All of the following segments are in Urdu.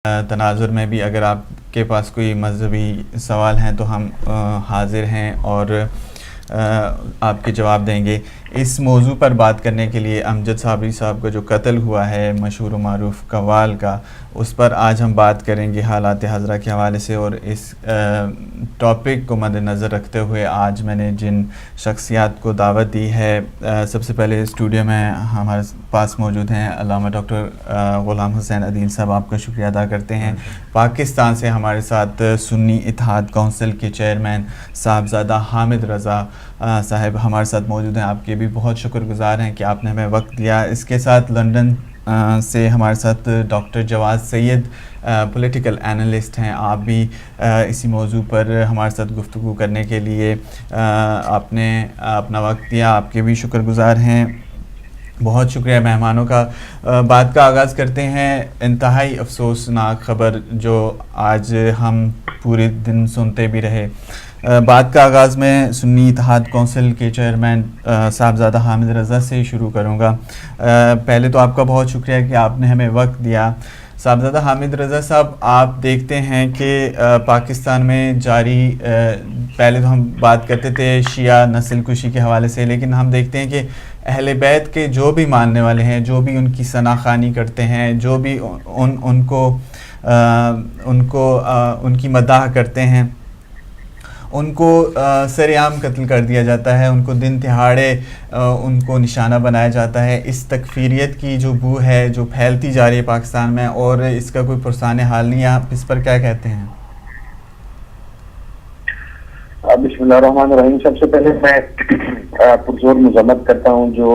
تناظر میں بھی اگر آپ کے پاس کوئی مذہبی سوال ہیں تو ہم حاضر ہیں اور آپ کے جواب دیں گے۔ اس موضوع پر بات کرنے کے لیے امجد صابری صاحب کا جو قتل ہوا ہے مشہور و معروف قوال کا، اس پر آج ہم بات کریں گے حالات حاضرہ کے حوالے سے۔ اور اس ٹاپک کو مد نظر رکھتے ہوئے آج میں نے جن شخصیات کو دعوت دی ہے، سب سے پہلے اسٹوڈیو میں ہمارے پاس موجود ہیں علامہ ڈاکٹر غلام حسین عدیل صاحب، آپ کا شکریہ ادا کرتے ہیں۔ پاکستان سے ہمارے ساتھ سنی اتحاد کونسل کے چیئرمین صاحبزادہ حامد رضا صاحب ہمارے ساتھ موجود ہیں، آپ کے بھی بہت شکر گزار ہیں کہ آپ نے ہمیں وقت دیا۔ اس کے ساتھ لنڈن سے ہمارے ساتھ ڈاکٹر جواز سید پولیٹیکل اینالسٹ ہیں، آپ بھی اسی موضوع پر ہمارے ساتھ گفتگو کرنے کے لیے آپ نے اپنا وقت دیا، آپ کے بھی شکر گزار ہیں۔ بہت شکریہ مہمانوں کا۔ بات کا آغاز کرتے ہیں انتہائی افسوسناک خبر جو آج ہم پورے دن سنتے بھی رہے۔ بات کا آغاز میں سنی اتحاد کونسل کے چیئرمین صاحبزادہ حامد رضا سے شروع کروں گا۔ پہلے تو آپ کا بہت شکریہ کہ آپ نے ہمیں وقت دیا۔ صاحبزادہ حامد رضا صاحب، آپ دیکھتے ہیں کہ پاکستان میں جاری، پہلے تو ہم بات کرتے تھے شیعہ نسل کشی کے حوالے سے، لیکن ہم دیکھتے ہیں کہ اہل بیت کے جو بھی ماننے والے ہیں، جو بھی ان کی ثنا خوانی کرتے ہیں، جو بھی ان کی مداح کرتے ہیں، ان کو سر عام قتل کر دیا جاتا ہے، ان کو دن دہاڑے ان کو نشانہ بنایا جاتا ہے۔ اس تکفیریت کی جو بو ہے جو پھیلتی جا رہی ہے پاکستان میں، اور اس کا کوئی پرسان حال نہیں ہے، آپ اس پر کیا کہتے ہیں؟ بسم اللہ الرحمن الرحیم۔ سب سے پہلے میں پرزور مذمت کرتا ہوں جو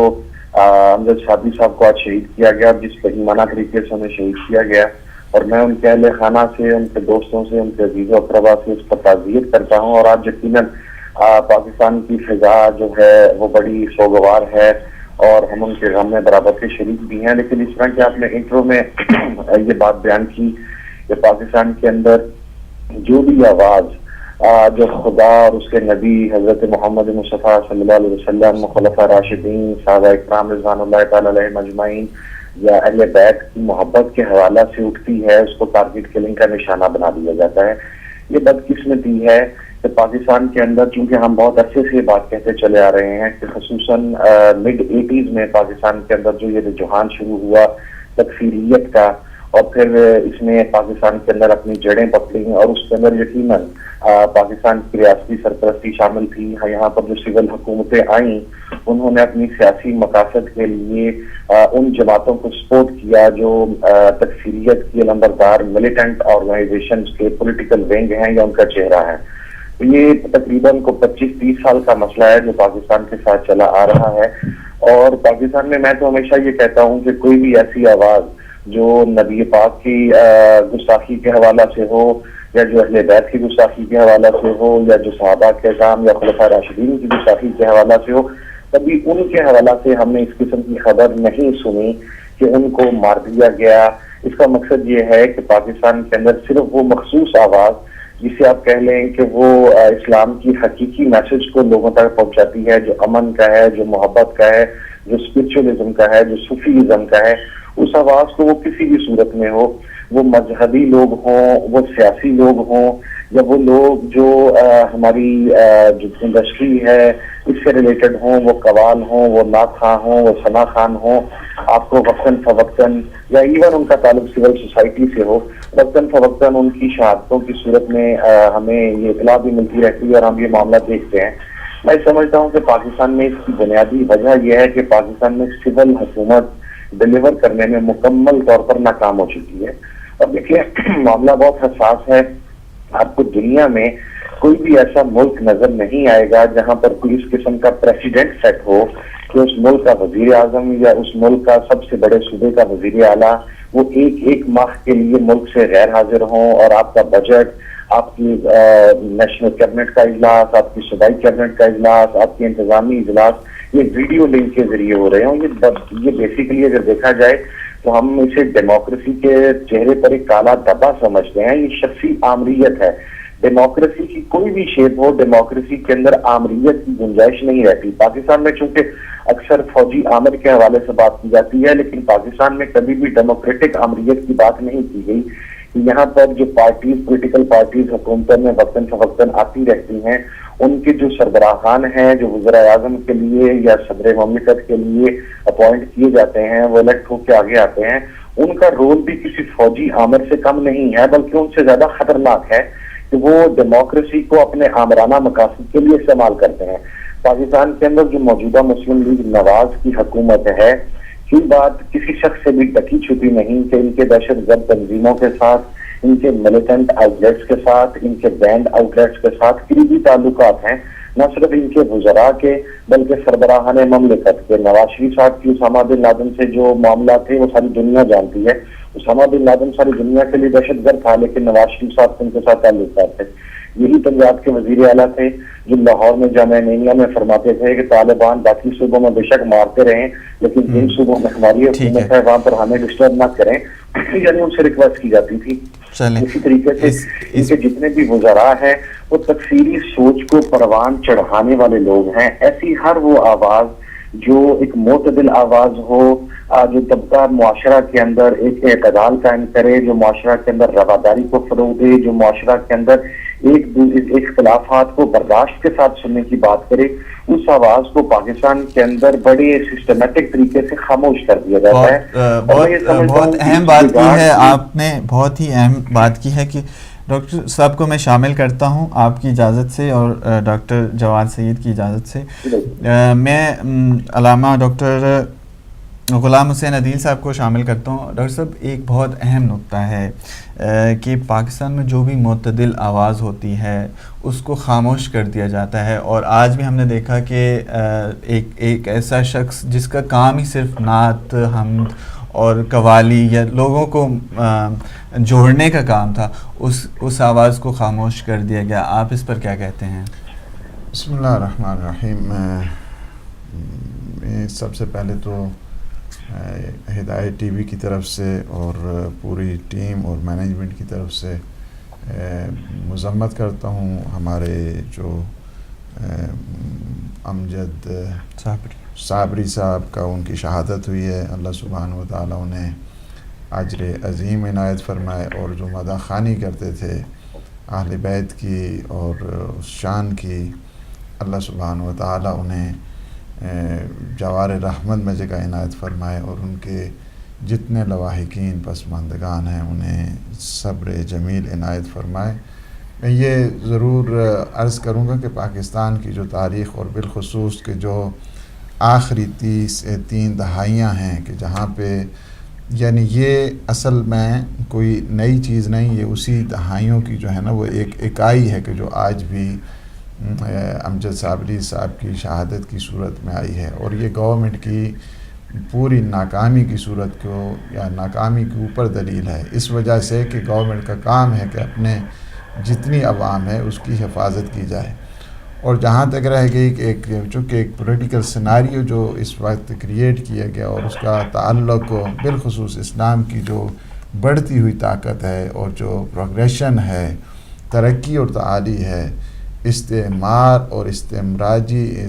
امجد صابری صاحب کو آج شہید کیا گیا، جس بہیمانہ طریقے سے انہیں شہید کیا گیا، اور میں ان کے اہل خانہ سے، ان کے دوستوں سے، ان کے عزیز و اقربا سے اس پر تعزیت کرتا ہوں۔ اور آج یقیناً پاکستان کی فضا جو ہے وہ بڑی سوگوار ہے اور ہم ان کے غم میں برابر کے شریک بھی ہیں۔ لیکن اس طرح کہ آپ نے انٹرو میں یہ بات بیان کی کہ پاکستان کے اندر جو بھی آواز جو خدا اور اس کے نبی حضرت محمد مصطفیٰ صلی اللہ علیہ وسلم، خلفاء راشدین، صحابہ اکرام رضوان اللہ تعالی علیہم اجمعین یا اہل بیت کی محبت کے حوالہ سے اٹھتی ہے، اس کو ٹارگٹ کلنگ کا نشانہ بنا دیا جاتا ہے۔ یہ بدقسمتی ہے کہ پاکستان کے اندر، چونکہ ہم بہت عرصے سے بات کہتے چلے آ رہے ہیں کہ خصوصاً مڈ 80s میں پاکستان کے اندر جو یہ رجحان شروع ہوا تکفیریت کا، اور پھر اس نے پاکستان کے اندر اپنی جڑیں پکڑیں، اور اس کے اندر یقیناً پاکستان کی ریاستی سرپرستی شامل تھی۔ یہاں پر جو سول حکومتیں آئیں انہوں نے اپنی سیاسی مقاصد کے لیے ان جماعتوں کو سپورٹ کیا جو تکفیریت کی علمبردار ملیٹنٹ آرگنائزیشنز کے پولیٹیکل ونگ ہیں یا ان کا چہرہ ہے۔ یہ تقریباً 25-30 سال کا مسئلہ ہے جو پاکستان کے ساتھ چلا آ رہا ہے، اور پاکستان میں تو ہمیشہ یہ کہتا ہوں کہ کوئی بھی ایسی آواز جو نبی پاک کی گستاخی کے حوالہ سے ہو، یا جو اہل بیت کی گستاخی کے حوالہ سے ہو، یا جو صحابہ کے کام یا خلفاء راشدین کی گستاخی کے حوالہ سے ہو، کبھی ان کے حوالہ سے ہم نے اس قسم کی خبر نہیں سنی کہ ان کو مار دیا گیا۔ اس کا مقصد یہ ہے کہ پاکستان کے اندر صرف وہ مخصوص آواز جسے آپ کہہ لیں کہ وہ اسلام کی حقیقی میسج کو لوگوں تک پہنچاتی ہے، جو امن کا ہے، جو محبت کا ہے، جو اسپرچولیزم کا ہے، جو صوفیزم کا ہے، اس آواز کو وہ کسی بھی صورت میں ہو، وہ مذہبی لوگ ہوں، وہ سیاسی لوگ ہوں، یا وہ لوگ جو ہماری جو انڈسٹری ہے اس سے ریلیٹڈ ہوں، وہ قوال ہوں، وہ نعت خواں ہوں، وہ ثنا خان ہوں، آپ کو وقتاً فوقتاً یا ایون ان کا تعلق سول سوسائٹی سے ہو، وقتاً فوقتاً ان کی شہادتوں کی صورت میں ہمیں یہ اطلاع بھی ملتی رہتی ہے اور ہم یہ معاملہ دیکھتے ہیں۔ میں سمجھتا ہوں کہ پاکستان میں اس کی بنیادی وجہ یہ ہے کہ پاکستان میں سول حکومت ڈیلیور کرنے میں مکمل طور پر ناکام ہو چکی ہے۔ اور دیکھیے معاملہ بہت حساس ہے، آپ کو دنیا میں کوئی بھی ایسا ملک نظر نہیں آئے گا جہاں پر کوئی اس قسم کا پریسیڈنٹ سیٹ ہو کہ اس ملک کا وزیر اعظم یا اس ملک کا سب سے بڑے صوبے کا وزیر اعلیٰ وہ ایک ماہ کے لیے ملک سے غیر حاضر ہوں، اور آپ کا بجٹ، آپ کی نیشنل کیبنٹ کا اجلاس، آپ کی صوبائی کیبنٹ کا اجلاس، آپ کے انتظامی اجلاس یہ ویڈیو لنک کے ذریعے ہو رہے ہوں۔ یہ بیسیکلی اگر دیکھا جائے تو ہم اسے ڈیموکریسی کے چہرے پر ایک کالا دھبا سمجھتے ہیں، یہ شخصی آمریت ہے۔ ڈیموکریسی کی کوئی بھی شیپ ہو، ڈیموکریسی کے اندر آمریت کی گنجائش نہیں رہتی۔ پاکستان میں چونکہ اکثر فوجی آمر کے حوالے سے بات کی جاتی ہے، لیکن پاکستان میں کبھی بھی ڈیموکریٹک آمریت کی بات نہیں کی گئی۔ یہاں پر جو پارٹیز، پولیٹیکل پارٹیز حکومتوں میں وقتاً فوقتاً آتی رہتی ہیں، ان کے جو سربراہان ہیں جو وزراء اعظم کے لیے یا صدر مملکت کے لیے اپوائنٹ کیے جاتے ہیں، وہ الیکٹ ہو کے آگے آتے ہیں، ان کا رول بھی کسی فوجی آمر سے کم نہیں ہے، بلکہ ان سے زیادہ خطرناک ہے کہ وہ ڈیموکریسی کو اپنے آمرانہ مقاصد کے لیے استعمال کرتے ہیں۔ پاکستان کے اندر جو موجودہ مسلم لیگ نواز کی حکومت ہے، یہ بات کسی شخص سے بھی ڈکی چھپی نہیں کہ ان کے دہشت گرد تنظیموں کے ساتھ، ان کے ملیٹنٹ آؤٹ لیٹس کے ساتھ، ان کے بینڈ آؤٹ لیٹس کے ساتھ قریبی تعلقات ہیں، نہ صرف ان کے وزراء کے بلکہ سربراہان مملکت کے۔ نواز شریف صاحب کی اسامہ بن لادن سے جو معاملات تھے وہ ساری دنیا جانتی ہے۔ اسامہ بن لادن ساری دنیا کے لیے دہشت گرد تھا، لیکن نواز شریف صاحب ان کے ساتھ تعلقات تھے۔ یہی پنجاب کے وزیر اعلیٰ تھے جو لاہور میں جامعہ نعیمیہ میں فرماتے تھے کہ طالبان باقی صوبوں میں بے شک مارتے رہیں، لیکن جن صوبوں میں ہماری حکومت ہے وہاں پر ہمیں ڈسٹرب نہ کریں، یعنی ان سے ریکویسٹ کی جاتی تھی۔ اسی طریقے سے ان کے جتنے بھی وزراء ہیں وہ تکفیری سوچ کو پروان چڑھانے والے لوگ ہیں۔ ایسی ہر وہ آواز جو ایک معتدل آواز ہو، جو طبقہ معاشرہ کے اندر ایک اعتدال قائم کرے، جو معاشرہ کے اندر رواداری کو فروغ دے، جو معاشرہ کے اندر ایک اختلافات کو برداشت کے ساتھ سننے کی بات کرے، اس آواز کو پاکستان کے اندر بڑے سسٹمیٹک طریقے سے خاموش کر دیا جاتا ہے۔ بہت اہم بات کی ہے آپ نے، بہت ہی اہم بات کی ہے کہ ڈاکٹر صاحب کو میں شامل کرتا ہوں آپ کی اجازت سے اور ڈاکٹر جواد سعید کی اجازت سے۔ میں علامہ ڈاکٹر غلام حسین عدیل صاحب کو شامل کرتا ہوں۔ ڈاکٹر صاحب، ایک بہت اہم نقطہ ہے کہ پاکستان میں جو بھی معتدل آواز ہوتی ہے اس کو خاموش کر دیا جاتا ہے، اور آج بھی ہم نے دیکھا کہ ایک ایسا شخص جس کا کام ہی صرف نعت، حمد اور قوالی یا لوگوں کو جوڑنے کا کام تھا، اس آواز کو خاموش کر دیا گیا۔ آپ اس پر کیا کہتے ہیں؟ بسم اللہ الرحمن الرحیم۔ سب سے پہلے تو ہدایت ٹی وی کی طرف سے اور پوری ٹیم اور مینجمنٹ کی طرف سے مذمت کرتا ہوں ہمارے جو امجد صابری صاحب کا ان کی شہادت ہوئی ہے۔ اللہ سبحانہ و تعالیٰ انہیں اجر عظیم عنایت فرمائے، اور جو مدح خوانی کرتے تھے اہل بیت کی اور اس شان کی، اللہ سبحانہ و تعالیٰ انہیں جوار رحمت میں جگہ عنایت فرمائے، اور ان کے جتنے لواحقین پسماندگان ہیں انہیں صبر جمیل عنایت فرمائے۔ میں یہ ضرور عرض کروں گا کہ پاکستان کی جو تاریخ اور بالخصوص کہ جو آخری 3 دہائیاں ہیں کہ جہاں پہ یعنی یہ اصل میں کوئی نئی چیز نہیں، یہ اسی دہائیوں کی جو ہے نا وہ ایک اکائی ہے کہ جو آج بھی امجد صابری صاحب کی شہادت کی صورت میں آئی ہے، اور یہ گورنمنٹ کی پوری ناکامی کی صورت کو یا ناکامی کے اوپر دلیل ہے، اس وجہ سے کہ گورنمنٹ کا کام ہے کہ اپنے جتنی عوام ہے اس کی حفاظت کی جائے۔ اور جہاں تک رہ گئی کہ چونکہ ایک پولیٹیکل سیناریو جو اس وقت کریٹ کیا گیا اور اس کا تعلق بالخصوص اسلام کی جو بڑھتی ہوئی طاقت ہے اور جو پروگریشن ہے، ترقی اور تعالی ہے، استعمار اور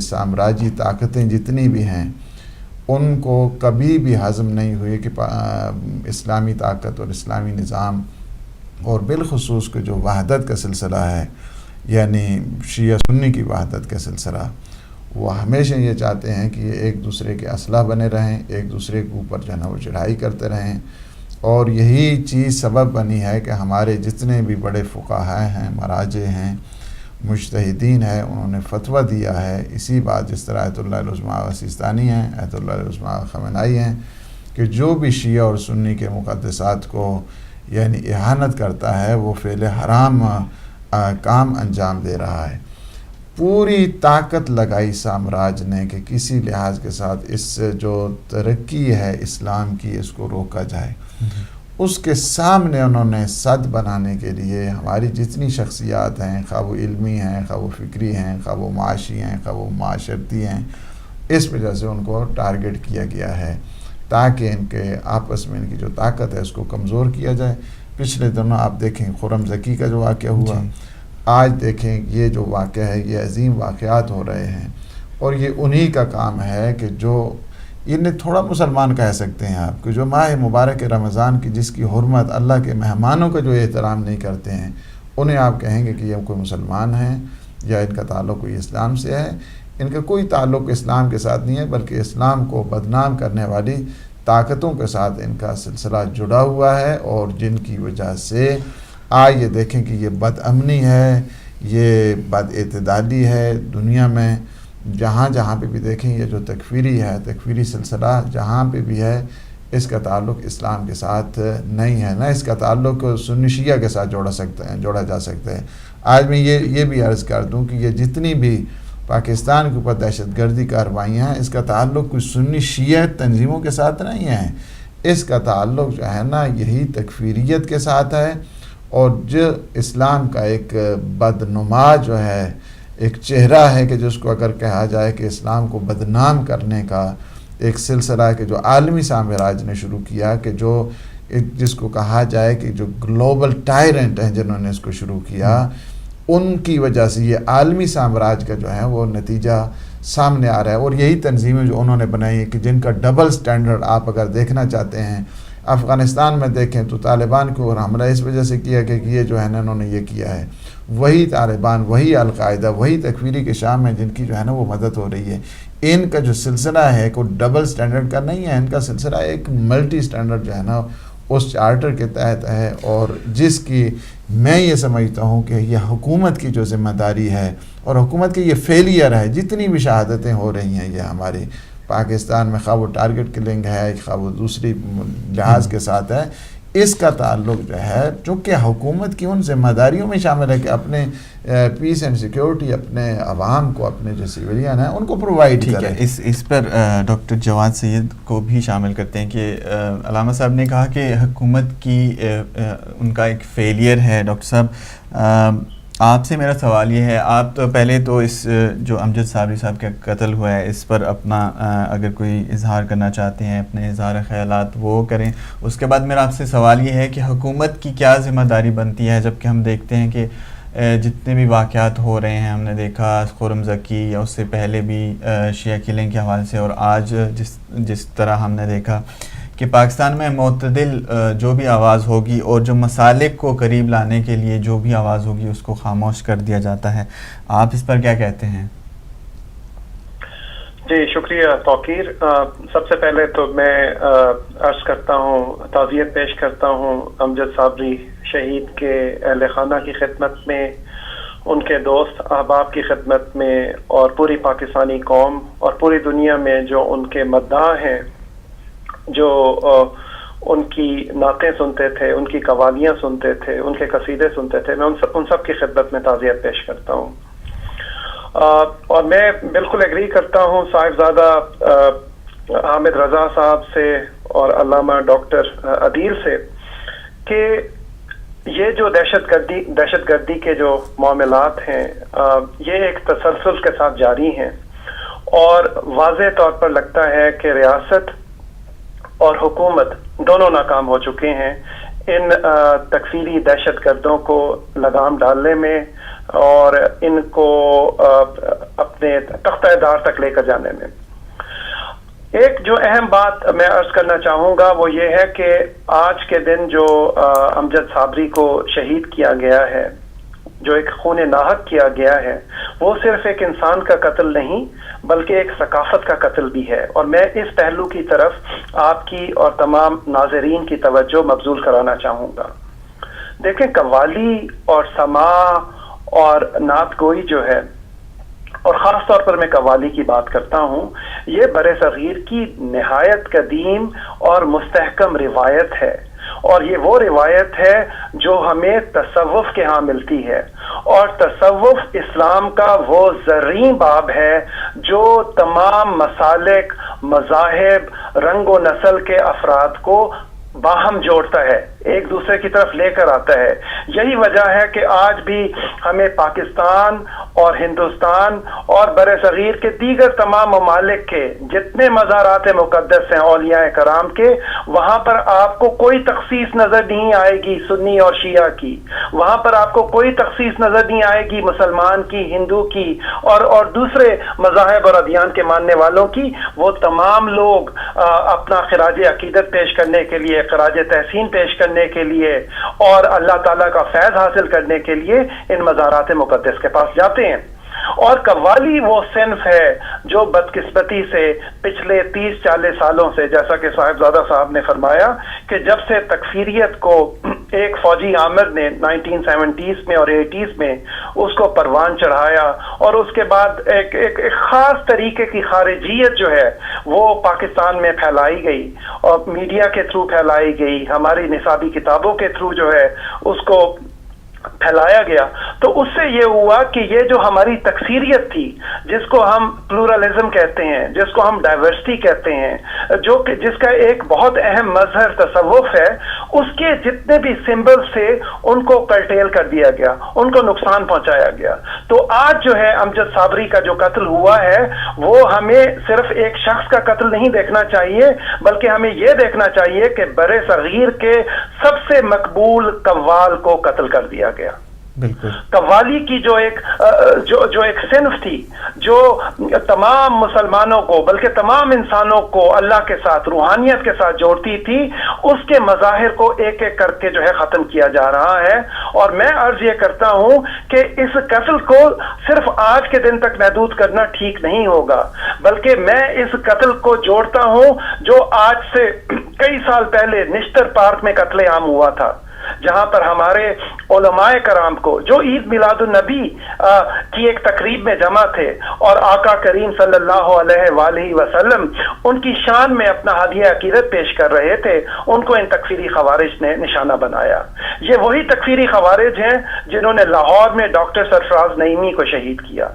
سامراجی طاقتیں جتنی بھی ہیں ان کو کبھی بھی ہضم نہیں ہوئی کہ اسلامی طاقت اور اسلامی نظام اور بالخصوص کہ جو وحدت کا سلسلہ ہے، یعنی شیعہ سنی کی وحدت کا سلسلہ، وہ ہمیشہ یہ چاہتے ہیں کہ یہ ایک دوسرے کے اسلحہ بنے رہیں، ایک دوسرے کے اوپر جو ہے نا وہ چڑھائی کرتے رہیں، اور یہی چیز سبب بنی ہے کہ ہمارے جتنے بھی بڑے فقہاء ہیں، مراجع ہیں، مجتہدین ہیں، انہوں نے فتویٰ دیا ہے اسی بات، جس طرح آیت اللہ العظمیٰ سیستانی ہیں، آیت اللہ العظمیٰ خمینائی ہیں، کہ جو بھی شیعہ اور سنی کے مقدسات کو یعنی اہانت کرتا ہے وہ فعل حرام کام انجام دے رہا ہے۔ پوری طاقت لگائی سامراج نے کہ کسی لحاظ کے ساتھ اس جو ترقی ہے اسلام کی اس کو روکا جائے۔ اس کے سامنے انہوں نے صد بنانے کے لیے ہماری جتنی شخصیات ہیں، خواہ وہ علمی ہیں، خواہ وہ فکری ہیں، خواہ وہ معاشی ہیں، خواہ وہ معاشرتی ہیں، اس وجہ سے ان کو ٹارگٹ کیا گیا ہے تاکہ ان کے آپس میں ان کی جو طاقت ہے اس کو کمزور کیا جائے۔ پچھلے دنوں آپ دیکھیں خرم زکی کا جو واقعہ ہوا، آج دیکھیں یہ جو واقعہ ہے، یہ عظیم واقعات ہو رہے ہیں، اور یہ انہی کا کام ہے کہ جو انہیں تھوڑا مسلمان کہہ سکتے ہیں آپ، کہ جو ماہ مبارک رمضان کی جس کی حرمت، اللہ کے مہمانوں کا جو احترام نہیں کرتے ہیں، انہیں آپ کہیں گے کہ یہ کوئی مسلمان ہیں یا ان کا تعلق کوئی اسلام سے ہے. ان کا کوئی تعلق اسلام کے ساتھ نہیں ہے، بلکہ اسلام کو بدنام کرنے والی طاقتوں کے ساتھ ان کا سلسلہ جڑا ہوا ہے، اور جن کی وجہ سے آج یہ دیکھیں کہ یہ بد امنی ہے، یہ بد اعتدالی ہے دنیا میں. جہاں جہاں پہ بھی دیکھیں یہ جو تکفیری ہے، تکفیری سلسلہ جہاں پہ بھی ہے، اس کا تعلق اسلام کے ساتھ نہیں ہے، نہ اس کا تعلق سنی شیعہ کے ساتھ جوڑا جا سکتا ہے. آج میں یہ بھی عرض کر دوں کہ یہ جتنی بھی پاکستان کے اوپر دہشت گردی کارروائیاں ہیں، اس کا تعلق کوئی سنی شیعہ تنظیموں کے ساتھ نہیں ہے، اس کا تعلق جو ہے نا یہی تکفیریت کے ساتھ ہے. اور جو اسلام کا ایک بدنما جو ہے، ایک چہرہ ہے کہ جس کو اگر کہا جائے کہ اسلام کو بدنام کرنے کا ایک سلسلہ ہے کہ جو عالمی سامراج نے شروع کیا، کہ جو جس کو کہا جائے کہ جو گلوبل ٹائرنٹ ہیں جنہوں نے اس کو شروع کیا، ان کی وجہ سے یہ عالمی سامراج کا جو ہے وہ نتیجہ سامنے آ رہا ہے. اور یہی تنظیمیں جو انہوں نے بنائی ہیں کہ جن کا ڈبل سٹینڈرڈ آپ اگر دیکھنا چاہتے ہیں، افغانستان میں دیکھیں تو طالبان کو حملہ اس وجہ سے کیا کہ یہ جو ہے نا انہوں نے یہ کیا ہے، وہی طالبان، وہی القاعدہ، وہی تکفیری کے شام میں جن کی جو ہے نا وہ مدد ہو رہی ہے. ان کا جو سلسلہ ہے کوئی ڈبل سٹینڈرڈ کا نہیں ہے، ان کا سلسلہ ایک ملٹی سٹینڈرڈ جو ہے نا اس چارٹر کے تحت ہے، اور جس کی میں یہ سمجھتا ہوں کہ یہ حکومت کی جو ذمہ داری ہے، اور حکومت کی یہ فیلئر ہے. جتنی بھی شہادتیں ہو رہی ہیں یہ ہماری پاکستان میں، خواہ وہ ٹارگٹ کلنگ ہے، خواہ وہ دوسری لحاظ کے ساتھ ہے، اس کا تعلق جو ہے چونکہ حکومت کی ان ذمہ داریوں میں شامل ہے کہ اپنے پیس اینڈ سیکیورٹی اپنے عوام کو، اپنے جو سویلین ہیں ان کو پرووائڈ کرے. اس پر ڈاکٹر جواد سید کو بھی شامل کرتے ہیں کہ علامہ صاحب نے کہا کہ حکومت کی ان کا ایک فیلئر ہے. ڈاکٹر صاحب آپ سے میرا سوال یہ ہے، آپ تو پہلے تو اس جو امجد صابری صاحب کا قتل ہوا ہے اس پر اپنا اگر کوئی اظہار کرنا چاہتے ہیں، اپنے اظہار خیالات وہ کریں. اس کے بعد میرا آپ سے سوال یہ ہے کہ حکومت کی کیا ذمہ داری بنتی ہے، جبکہ ہم دیکھتے ہیں کہ جتنے بھی واقعات ہو رہے ہیں، ہم نے دیکھا خرم زکی یا اس سے پہلے بھی شیعہ کلنگ کے حوالے سے، اور آج جس طرح ہم نے دیکھا کہ پاکستان میں معتدل جو بھی آواز ہوگی اور جو مسالک کو قریب لانے کے لیے جو بھی آواز ہوگی اس کو خاموش کر دیا جاتا ہے. آپ اس پر کیا کہتے ہیں؟ جی شکریہ توقیر. سب سے پہلے تو میں عرض کرتا ہوں، تعزیت پیش کرتا ہوں امجد صابری شہید کے اہل خانہ کی خدمت میں، ان کے دوست احباب کی خدمت میں، اور پوری پاکستانی قوم اور پوری دنیا میں جو ان کے مداح ہیں، جو ان کی نعتیں سنتے تھے، ان کی قوالیاں سنتے تھے، ان کے قصیدے سنتے تھے، میں ان سب کی خدمت میں تعزیت پیش کرتا ہوں. اور میں بالکل ایگری کرتا ہوں صاحبزادہ حامد رضا صاحب سے اور علامہ ڈاکٹر عدیل سے کہ یہ جو دہشت گردی کے جو معاملات ہیں یہ ایک تسلسل کے ساتھ جاری ہیں، اور واضح طور پر لگتا ہے کہ ریاست اور حکومت دونوں ناکام ہو چکے ہیں ان تکفیری دہشت گردوں کو لگام ڈالنے میں اور ان کو اپنے تختہ دار تک لے کر جانے میں. ایک جو اہم بات میں عرض کرنا چاہوں گا وہ یہ ہے کہ آج کے دن جو امجد صابری کو شہید کیا گیا ہے، جو ایک خون ناحق کیا گیا ہے، وہ صرف ایک انسان کا قتل نہیں بلکہ ایک ثقافت کا قتل بھی ہے. اور میں اس پہلو کی طرف آپ کی اور تمام ناظرین کی توجہ مبذول کرانا چاہوں گا. دیکھیں، قوالی اور سماع اور نعت گوئی جو ہے، اور خاص طور پر میں قوالی کی بات کرتا ہوں، یہ بر صغیر کی نہایت قدیم اور مستحکم روایت ہے، اور یہ وہ روایت ہے جو ہمیں تصوف کے ہاں ملتی ہے، اور تصوف اسلام کا وہ زرعی باب ہے جو تمام مسالک، مذاہب، رنگ و نسل کے افراد کو باہم جوڑتا ہے، ایک دوسرے کی طرف لے کر آتا ہے. یہی وجہ ہے کہ آج بھی ہمیں پاکستان اور ہندوستان اور بر صغیر کے دیگر تمام ممالک کے جتنے مزارات مقدس ہیں اولیاء کرام کے، وہاں پر آپ کو کوئی تخصیص نظر نہیں آئے گی سنی اور شیعہ کی، وہاں پر آپ کو کوئی تخصیص نظر نہیں آئے گی مسلمان کی، ہندو کی اور دوسرے مذاہب اور ادیان کے ماننے والوں کی۔ وہ تمام لوگ اپنا خراج عقیدت پیش کرنے کے لیے، خراج تحسین پیش کرنے کے لیے اور اللہ تعالیٰ کا فیض حاصل کرنے کے لیے ان مزارات مقدس کے پاس جاتے ہیں۔ اور قوالی وہ صنف ہے جو بدقسمتی سے پچھلے 30-40 سالوں سے، جیسا کہ صاحبزادہ صاحب نے فرمایا کہ جب سے تکفیریت کو ایک فوجی عامر نے 1970s میں اور 80s میں اس کو پروان چڑھایا اور اس کے بعد ایک خاص طریقے کی خارجیت جو ہے وہ پاکستان میں پھیلائی گئی اور میڈیا کے تھرو پھیلائی گئی، ہماری نصابی کتابوں کے تھرو جو ہے اس کو پھیلایا گیا، تو اس سے یہ ہوا کہ یہ جو ہماری تکثیریت تھی، جس کو ہم پلورلزم کہتے ہیں، جس کو ہم ڈائیورسٹی کہتے ہیں، جو کہ جس کا ایک بہت اہم مظہر تصوف ہے، اس کے جتنے بھی سمبلز تھے ان کو کرٹیل کر دیا گیا، ان کو نقصان پہنچایا گیا۔ تو آج جو ہے امجد صابری کا جو قتل ہوا ہے وہ ہمیں صرف ایک شخص کا قتل نہیں دیکھنا چاہیے، بلکہ ہمیں یہ دیکھنا چاہیے کہ بر صغیر کے سب سے مقبول قوال کو قتل کر دیا گیا۔ بالکل قوالی کی جو ایک صنف تھی جو تمام مسلمانوں کو بلکہ تمام انسانوں کو اللہ کے ساتھ، روحانیت کے ساتھ جوڑتی تھی، اس کے مظاہر کو ایک ایک کر کے جو ہے ختم کیا جا رہا ہے۔ اور میں عرض یہ کرتا ہوں کہ اس قتل کو صرف آج کے دن تک محدود کرنا ٹھیک نہیں ہوگا، بلکہ میں اس قتل کو جوڑتا ہوں جو آج سے کئی سال پہلے نشتر پارک میں قتل عام ہوا تھا، جہاں پر ہمارے علماء کرام کو جو عید میلاد النبی کی ایک تقریب میں جمع تھے اور آقا کریم صلی اللہ علیہ وآلہ وسلم ان کی شان میں اپنا ہدیہ عقیدت پیش کر رہے تھے، ان کو ان تکفیری خوارج نے نشانہ بنایا۔ یہ وہی تکفیری خوارج ہیں جنہوں نے لاہور میں ڈاکٹر سرفراز نعیمی کو شہید کیا،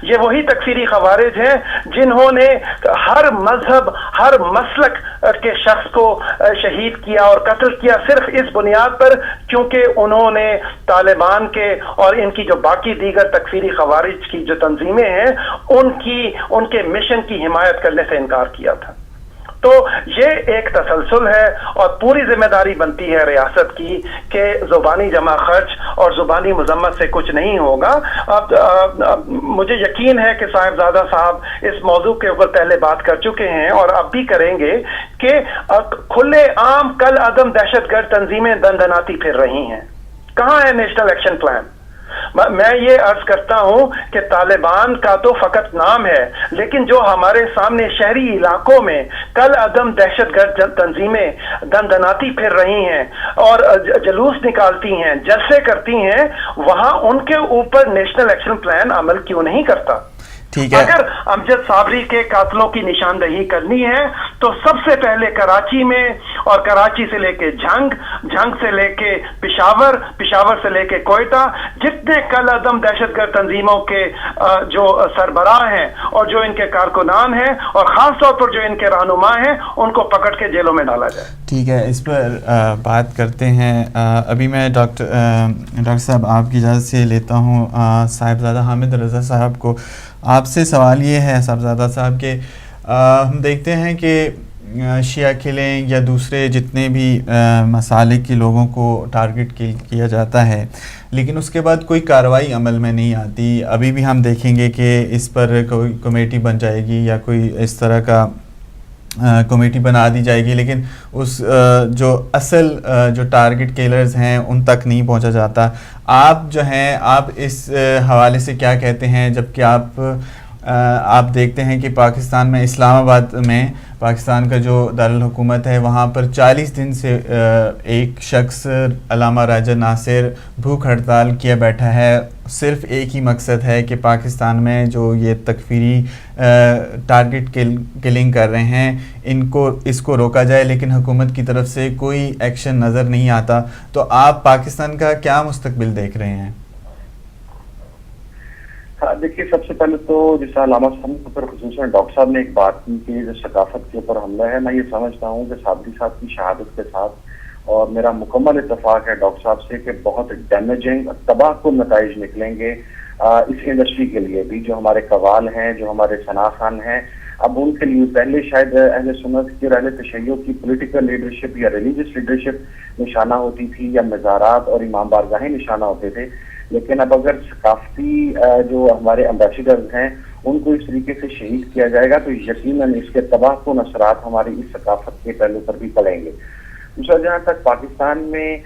یہ وہی تکفیری خوارج ہیں جنہوں نے ہر مذہب، ہر مسلک کے شخص کو شہید کیا اور قتل کیا صرف اس بنیاد پر کیونکہ انہوں نے طالبان کے اور ان کی جو باقی دیگر تکفیری خوارج کی جو تنظیمیں ہیں ان کے مشن کی حمایت کرنے سے انکار کیا تھا۔ تو یہ ایک تسلسل ہے اور پوری ذمہ داری بنتی ہے ریاست کی کہ زبانی جمع خرچ اور زبانی مذمت سے کچھ نہیں ہوگا۔ اب مجھے یقین ہے کہ صاحبزادہ صاحب اس موضوع کے اوپر پہلے بات کر چکے ہیں اور اب بھی کریں گے کہ کھلے عام کل عدم دہشت گرد تنظیمیں دندناتی پھر رہی ہیں۔ کہاں ہے نیشنل ایکشن پلان؟ میں یہ عرض کرتا ہوں کہ طالبان کا تو فقط نام ہے، لیکن جو ہمارے سامنے شہری علاقوں میں کل عدم دہشت گرد تنظیمیں دندناتی پھر رہی ہیں اور جلوس نکالتی ہیں، جلسے کرتی ہیں، وہاں ان کے اوپر نیشنل ایکشن پلان عمل کیوں نہیں کرتا؟ اگر امجد صابری کے قاتلوں کی نشاندہی کرنی ہے تو سب سے پہلے کراچی میں اور کراچی سے لے کے جھنگ سے لے کے پشاور سے لے کے کوئٹہ جتنے کل عدم دہشت گرد تنظیموں کے جو سربراہ ہیں اور جو ان کے کارکنان ہیں اور خاص طور پر جو ان کے رہنما ہیں ان کو پکڑ کے جیلوں میں ڈالا جائے۔ ٹھیک ہے، اس پر بات کرتے ہیں۔ ابھی میں ڈاکٹر صاحب آپ کی اجازت سے لیتا ہوں صاحبزادہ حامد رضا صاحب کو۔ آپ سے سوال یہ ہے صاحبزادہ صاحب کہ ہم دیکھتے ہیں کہ شیعہ کلنگ یا دوسرے جتنے بھی مسالک کے لوگوں کو ٹارگٹ کیا جاتا ہے، لیکن اس کے بعد کوئی کارروائی عمل میں نہیں آتی۔ ابھی بھی ہم دیکھیں گے کہ اس پر کوئی کمیٹی بن جائے گی یا کوئی اس طرح کا کمیٹی بنا دی جائے گی، لیکن اس جو اصل جو ٹارگٹ کیلرز ہیں ان تک نہیں پہنچا جاتا۔ آپ جو ہیں آپ اس حوالے سے کیا کہتے ہیں، جبکہ آپ دیکھتے ہیں کہ پاکستان میں اسلام آباد میں پاکستان کا جو دارالحکومت ہے وہاں پر 40 دن سے ایک شخص علامہ راجہ ناصر بھوک ہڑتال کیا بیٹھا ہے، صرف ایک ہی مقصد ہے کہ پاکستان میں جو یہ تکفیری ٹارگٹ کلنگ کر رہے ہیں اس کو روکا جائے، لیکن حکومت کی طرف سے کوئی ایکشن نظر نہیں آتا۔ تو آپ پاکستان کا کیا مستقبل دیکھ رہے ہیں؟ دیکھیے، سب سے پہلے تو جیسا علامہ صاحب کے اوپر خصوصاً ڈاکٹر صاحب نے ایک بات کی کہ جو ثقافت کے اوپر حملہ ہے، میں یہ سمجھتا ہوں کہ صابری صاحب کی شہادت کے ساتھ اور میرا مکمل اتفاق ہے ڈاکٹر صاحب سے کہ بہت ڈیمیجنگ تباہ کن نتائج نکلیں گے اس انڈسٹری کے لیے بھی، جو ہمارے قوال ہیں، جو ہمارے ثناء خان ہیں، اب ان کے لیے پہلے شاید اہل سنت کی اور اہل تشیع کی پولیٹیکل لیڈرشپ یا ریلیجس لیڈرشپ نشانہ ہوتی تھی، یا مزارات اور امام بارگاہیں نشانہ ہوتے تھے، لیکن اب اگر ثقافتی جو ہمارے امبیسڈرز ہیں ان کو اس طریقے سے شہید کیا جائے گا تو یقیناً اس کے تباہ کن اثرات ہماری اس ثقافت کے پہلو پر بھی پڑیں گے۔ دوسرا، جہاں تک پاکستان میں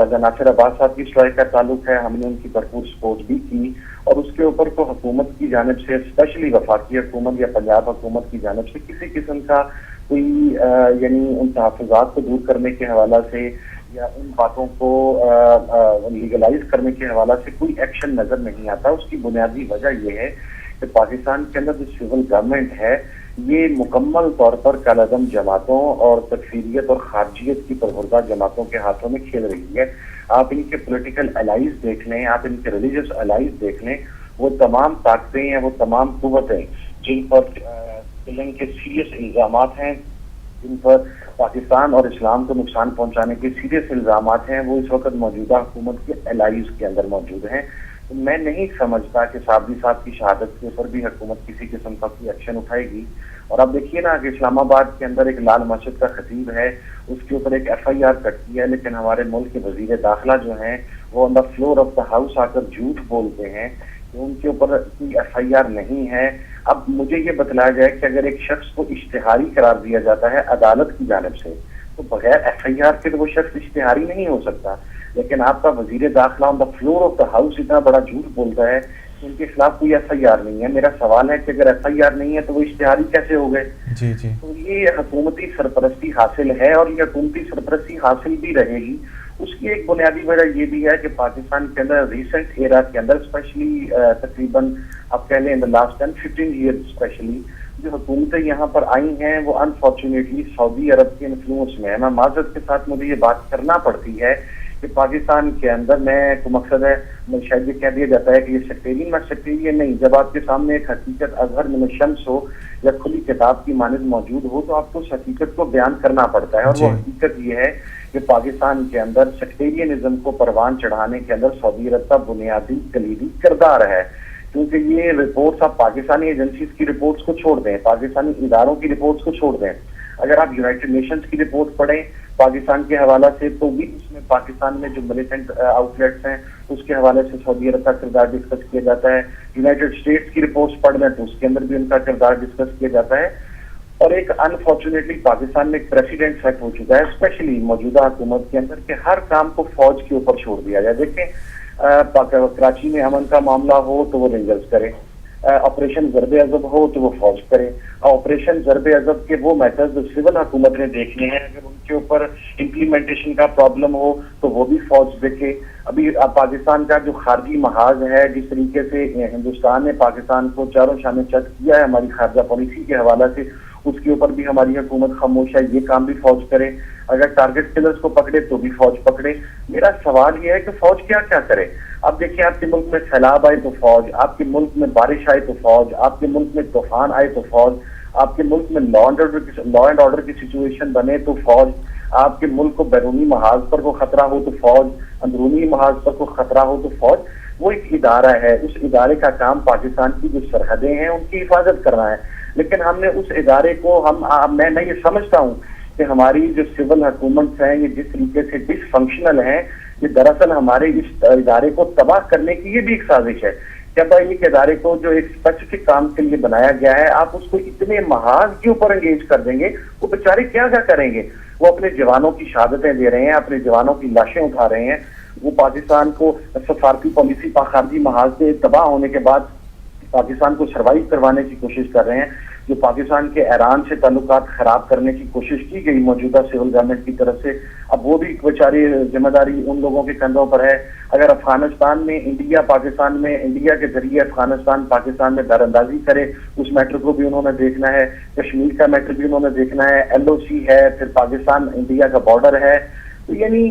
رضا ناصر عباس صاحب کی اسٹرائک کا تعلق ہے، ہم نے ان کی بھرپور سپورٹ بھی کی، اور اس کے اوپر تو حکومت کی جانب سے، اسپیشلی وفاقی حکومت یا پنجاب حکومت کی جانب سے کسی قسم کا کوئی یعنی ان تحفظات کو دور کرنے کے حوالہ سے یا ان باتوں کو لیگلائز کرنے کے حوالہ سے کوئی ایکشن نظر نہیں آتا۔ اس کی بنیادی وجہ یہ ہے کہ پاکستان کے اندر جو سول گورنمنٹ ہے یہ مکمل طور پر کالعدم جماعتوں اور تکفیریت اور خارجیت کی پروردہ جماعتوں کے ہاتھوں میں کھیل رہی ہے۔ آپ ان کے پولیٹیکل الائز دیکھ لیں، آپ ان کے ریلیجس الائز دیکھ لیں، وہ تمام طاقتیں ہیں، وہ تمام قوتیں جن پر کلنگ کے سیریس الزامات ہیں، جن پر پاکستان اور اسلام کو نقصان پہنچانے کے سیریس الزامات ہیں، وہ اس وقت موجودہ حکومت کے الائز کے اندر موجود ہیں۔ میں نہیں سمجھتا کہ صابری صاحب کی شہادت کے اوپر بھی حکومت کسی قسم کا کوئی ایکشن اٹھائے گی۔ اور اب دیکھیے نا کہ اسلام آباد کے اندر ایک لال مسجد کا خطیب ہے، اس کے اوپر ایک FIR کٹتی ہے، لیکن ہمارے ملک کے وزیر داخلہ جو ہیں وہ on the floor of the house آ کر جھوٹ بولتے ہیں کہ ان کے اوپر کوئی FIR نہیں ہے۔ اب مجھے یہ بتلایا جائے کہ اگر ایک شخص کو اشتہاری قرار دیا جاتا ہے عدالت کی جانب سے تو بغیر FIR کے تو وہ شخص اشتہاری نہیں ہو سکتا، لیکن آپ کا وزیر داخلہ on the floor of the house اتنا بڑا جھوٹ بولتا ہے کہ ان کے خلاف کوئی FIR نہیں ہے۔ میرا سوال ہے کہ اگر FIR نہیں ہے تو وہ اشتہاری کیسے ہو گئے؟ جی جی، تو یہ حکومتی سرپرستی حاصل ہے اور یہ حکومتی سرپرستی حاصل بھی رہے گی۔ اس کی ایک بنیادی وجہ یہ بھی ہے کہ پاکستان کے اندر ریسنٹ ایرا کے اندر اسپیشلی تقریباً آپ کہہ لیں لاسٹ 10-15 ایئر اسپیشلی جو حکومتیں یہاں پر آئی ہیں وہ انفارچونیٹلی سعودی عرب کے انفلوئنس میں ہے۔ میں معذرت کے ساتھ مجھے یہ بات کرنا پڑتی ہے کہ پاکستان کے اندر میں کو مقصد ہے شاید یہ کہہ دیا جاتا ہے کہ یہ سیکٹیرین میں سیکٹیرین نہیں، جب آپ کے سامنے ایک حقیقت اظہر من الشمس ہو یا کھلی کتاب کی مانند موجود ہو تو آپ کو اس حقیقت کو بیان کرنا پڑتا ہے، اور وہ حقیقت یہ ہے کہ پاکستان کے اندر سیکٹیرینزم کو پروان چڑھانے کے اندر سعودی عرب کا بنیادی کلیدی کردار ہے، کیونکہ یہ رپورٹس آپ پاکستانی ایجنسیز کی رپورٹس کو چھوڑ دیں، پاکستانی اداروں کی رپورٹس کو چھوڑ دیں، اگر آپ یونائٹڈ نیشنز کی رپورٹ پڑھیں پاکستان کے حوالہ سے تو بھی اس میں پاکستان میں جو ملیٹنٹ آؤٹ لیٹس ہیں اس کے حوالے سے سعودی عرب کا کردار ڈسکس کیا جاتا ہے، یونائٹڈ اسٹیٹس کی رپورٹس پڑھ لیں تو اس کے اندر بھی ان کا کردار ڈسکس کیا جاتا ہے۔ اور ایک انفارچونیٹلی پاکستان میں ایک پریسیڈنٹ سیٹ ہو چکا ہے اسپیشلی موجودہ حکومت کے اندر کہ ہر کام کو فوج کے اوپر چھوڑ دیا جائے۔ دیکھیں کراچی میں امن کا معاملہ ہو تو وہ رینجرز کرے، آپریشن ضرب عضب ہو تو وہ فوج کرے، آپریشن ضرب عضب کے وہ میتھڈ جو سول حکومت نے دیکھنے ہیں اگر ان کے اوپر امپلیمنٹیشن کا پرابلم ہو تو وہ بھی فوج دیکھے۔ ابھی پاکستان کا جو خارجی محاذ ہے جس طریقے سے ہندوستان نے پاکستان کو چاروں شانے چت کیا ہے ہماری خارجہ پالیسی کے حوالہ سے، اس کے اوپر بھی ہماری حکومت خاموش ہے، یہ کام بھی فوج کرے، اگر ٹارگٹ کلرز کو پکڑے تو بھی فوج پکڑے۔ میرا سوال یہ ہے کہ فوج کیا کیا کرے؟ اب دیکھیں آپ کے ملک میں سیلاب آئے تو فوج، آپ کے ملک میں بارش آئے تو فوج، آپ کے ملک میں طوفان آئے تو فوج، آپ کے ملک میں لا اینڈ آرڈر کی سچویشن بنے تو فوج، آپ کے ملک کو بیرونی محاذ پر کوئی خطرہ ہو تو فوج، اندرونی محاذ پر کوئی خطرہ ہو تو فوج۔ وہ ایک ادارہ ہے، اس ادارے کا کام پاکستان کی جو سرحدیں ہیں ان کی حفاظت کرنا ہے، لیکن ہم نے اس ادارے کو میں یہ سمجھتا ہوں کہ ہماری جو سول حکومت ہیں یہ جس طریقے سے ڈس فنکشنل ہیں، یہ دراصل ہمارے اس ادارے کو تباہ کرنے کی یہ بھی ایک سازش ہے کہ بھائی ایک ادارے کو جو ایک اسپیسیفک کام کے لیے بنایا گیا ہے آپ اس کو اتنے محاذ کے اوپر انگیج کر دیں گے، وہ بیچارے کیا کریں گے؟ وہ اپنے جوانوں کی شہادتیں دے رہے ہیں، اپنے جوانوں کی لاشیں اٹھا رہے ہیں، وہ پاکستان کو سفارتی پالیسی خارجی محاذ سے تباہ ہونے کے بعد پاکستان کو سروائیو کروانے کی کوشش کر رہے ہیں، جو پاکستان کے ایران سے تعلقات خراب کرنے کی کوشش کی گئی موجودہ سول گورنمنٹ کی طرف سے، اب وہ بھی بیچاری ذمہ داری ان لوگوں کے کندھوں پر ہے۔ اگر افغانستان میں انڈیا کے ذریعے افغانستان پاکستان میں دار اندازی کرے، اس میٹر کو بھی انہوں نے دیکھنا ہے، کشمیر کا میٹر بھی انہوں نے دیکھنا ہے، LOC ہے، پھر پاکستان انڈیا کا بارڈر ہے۔ تو یعنی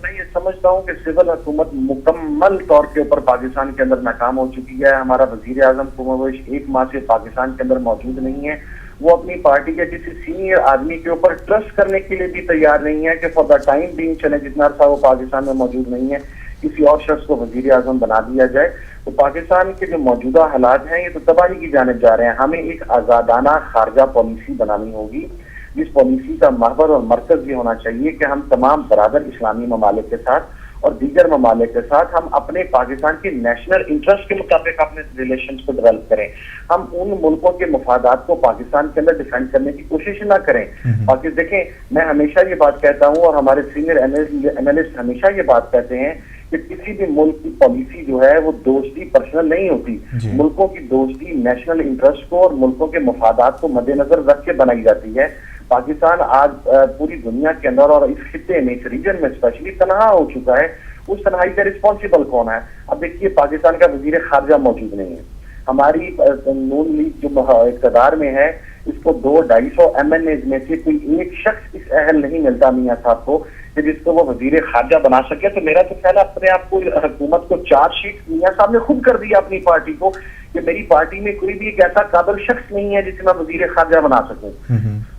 میں یہ سمجھتا ہوں کہ سول حکومت مکمل طور کے اوپر پاکستان کے اندر ناکام ہو چکی ہے۔ ہمارا وزیر اعظم کمویش 1 ماہ سے پاکستان کے اندر موجود نہیں ہے، وہ اپنی پارٹی کے کسی سینئر آدمی کے اوپر ٹرسٹ کرنے کے لیے بھی تیار نہیں ہے کہ فار دا ٹائم بینگ چلے جتنا عرصہ وہ پاکستان میں موجود نہیں ہے کسی اور شخص کو وزیر اعظم بنا دیا جائے۔ تو پاکستان کے جو موجودہ حالات ہیں یہ تو تباہی کی جانب جا رہے ہیں. ہمیں ایک آزادانہ خارجہ پالیسی بنانی ہوگی جس پالیسی کا محور اور مرکز یہ ہونا چاہیے کہ ہم تمام برادر اسلامی ممالک کے ساتھ اور دیگر ممالک کے ساتھ ہم اپنے پاکستان کے نیشنل انٹرسٹ کے مطابق اپنے ریلیشنز کو ڈیولپ کریں. ہم ان ملکوں کے مفادات کو پاکستان کے اندر ڈیفینڈ کرنے کی کوشش نہ کریں. دیکھیں میں ہمیشہ یہ بات کہتا ہوں اور ہمارے سینئر اینالسٹ ہمیشہ یہ بات کہتے ہیں کہ کسی بھی ملک کی پالیسی جو ہے وہ دوستی پرسنل نہیں ہوتی. ملکوں کی دوستی نیشنل انٹرسٹ کو اور ملکوں کے مفادات کو مد نظر رکھ کے بنائی جاتی ہے. پاکستان آج پوری دنیا کے اندر اور اس خطے میں اس ریجن میں اسپیشلی تنہا ہو چکا ہے. اس تنہائی کا رسپانسبل کون ہے؟ اب دیکھیے پاکستان کا وزیر خارجہ موجود نہیں ہے. ہماری نون لیگ جو اقتدار میں ہے اس کو 200-250 MNAs میں سے کوئی ایک شخص اس اہل نہیں ملتا میاں صاحب کو کہ جس کو وہ وزیر خارجہ بنا سکے. تو میرا تو خیال اپنے آپ کو حکومت کو چارج شیٹ میاں صاحب نے خود کر دیا اپنی پارٹی کو کہ میری پارٹی میں کوئی بھی ایک ایسا قابل شخص نہیں ہے جسے میں وزیر خارجہ بنا سکوں.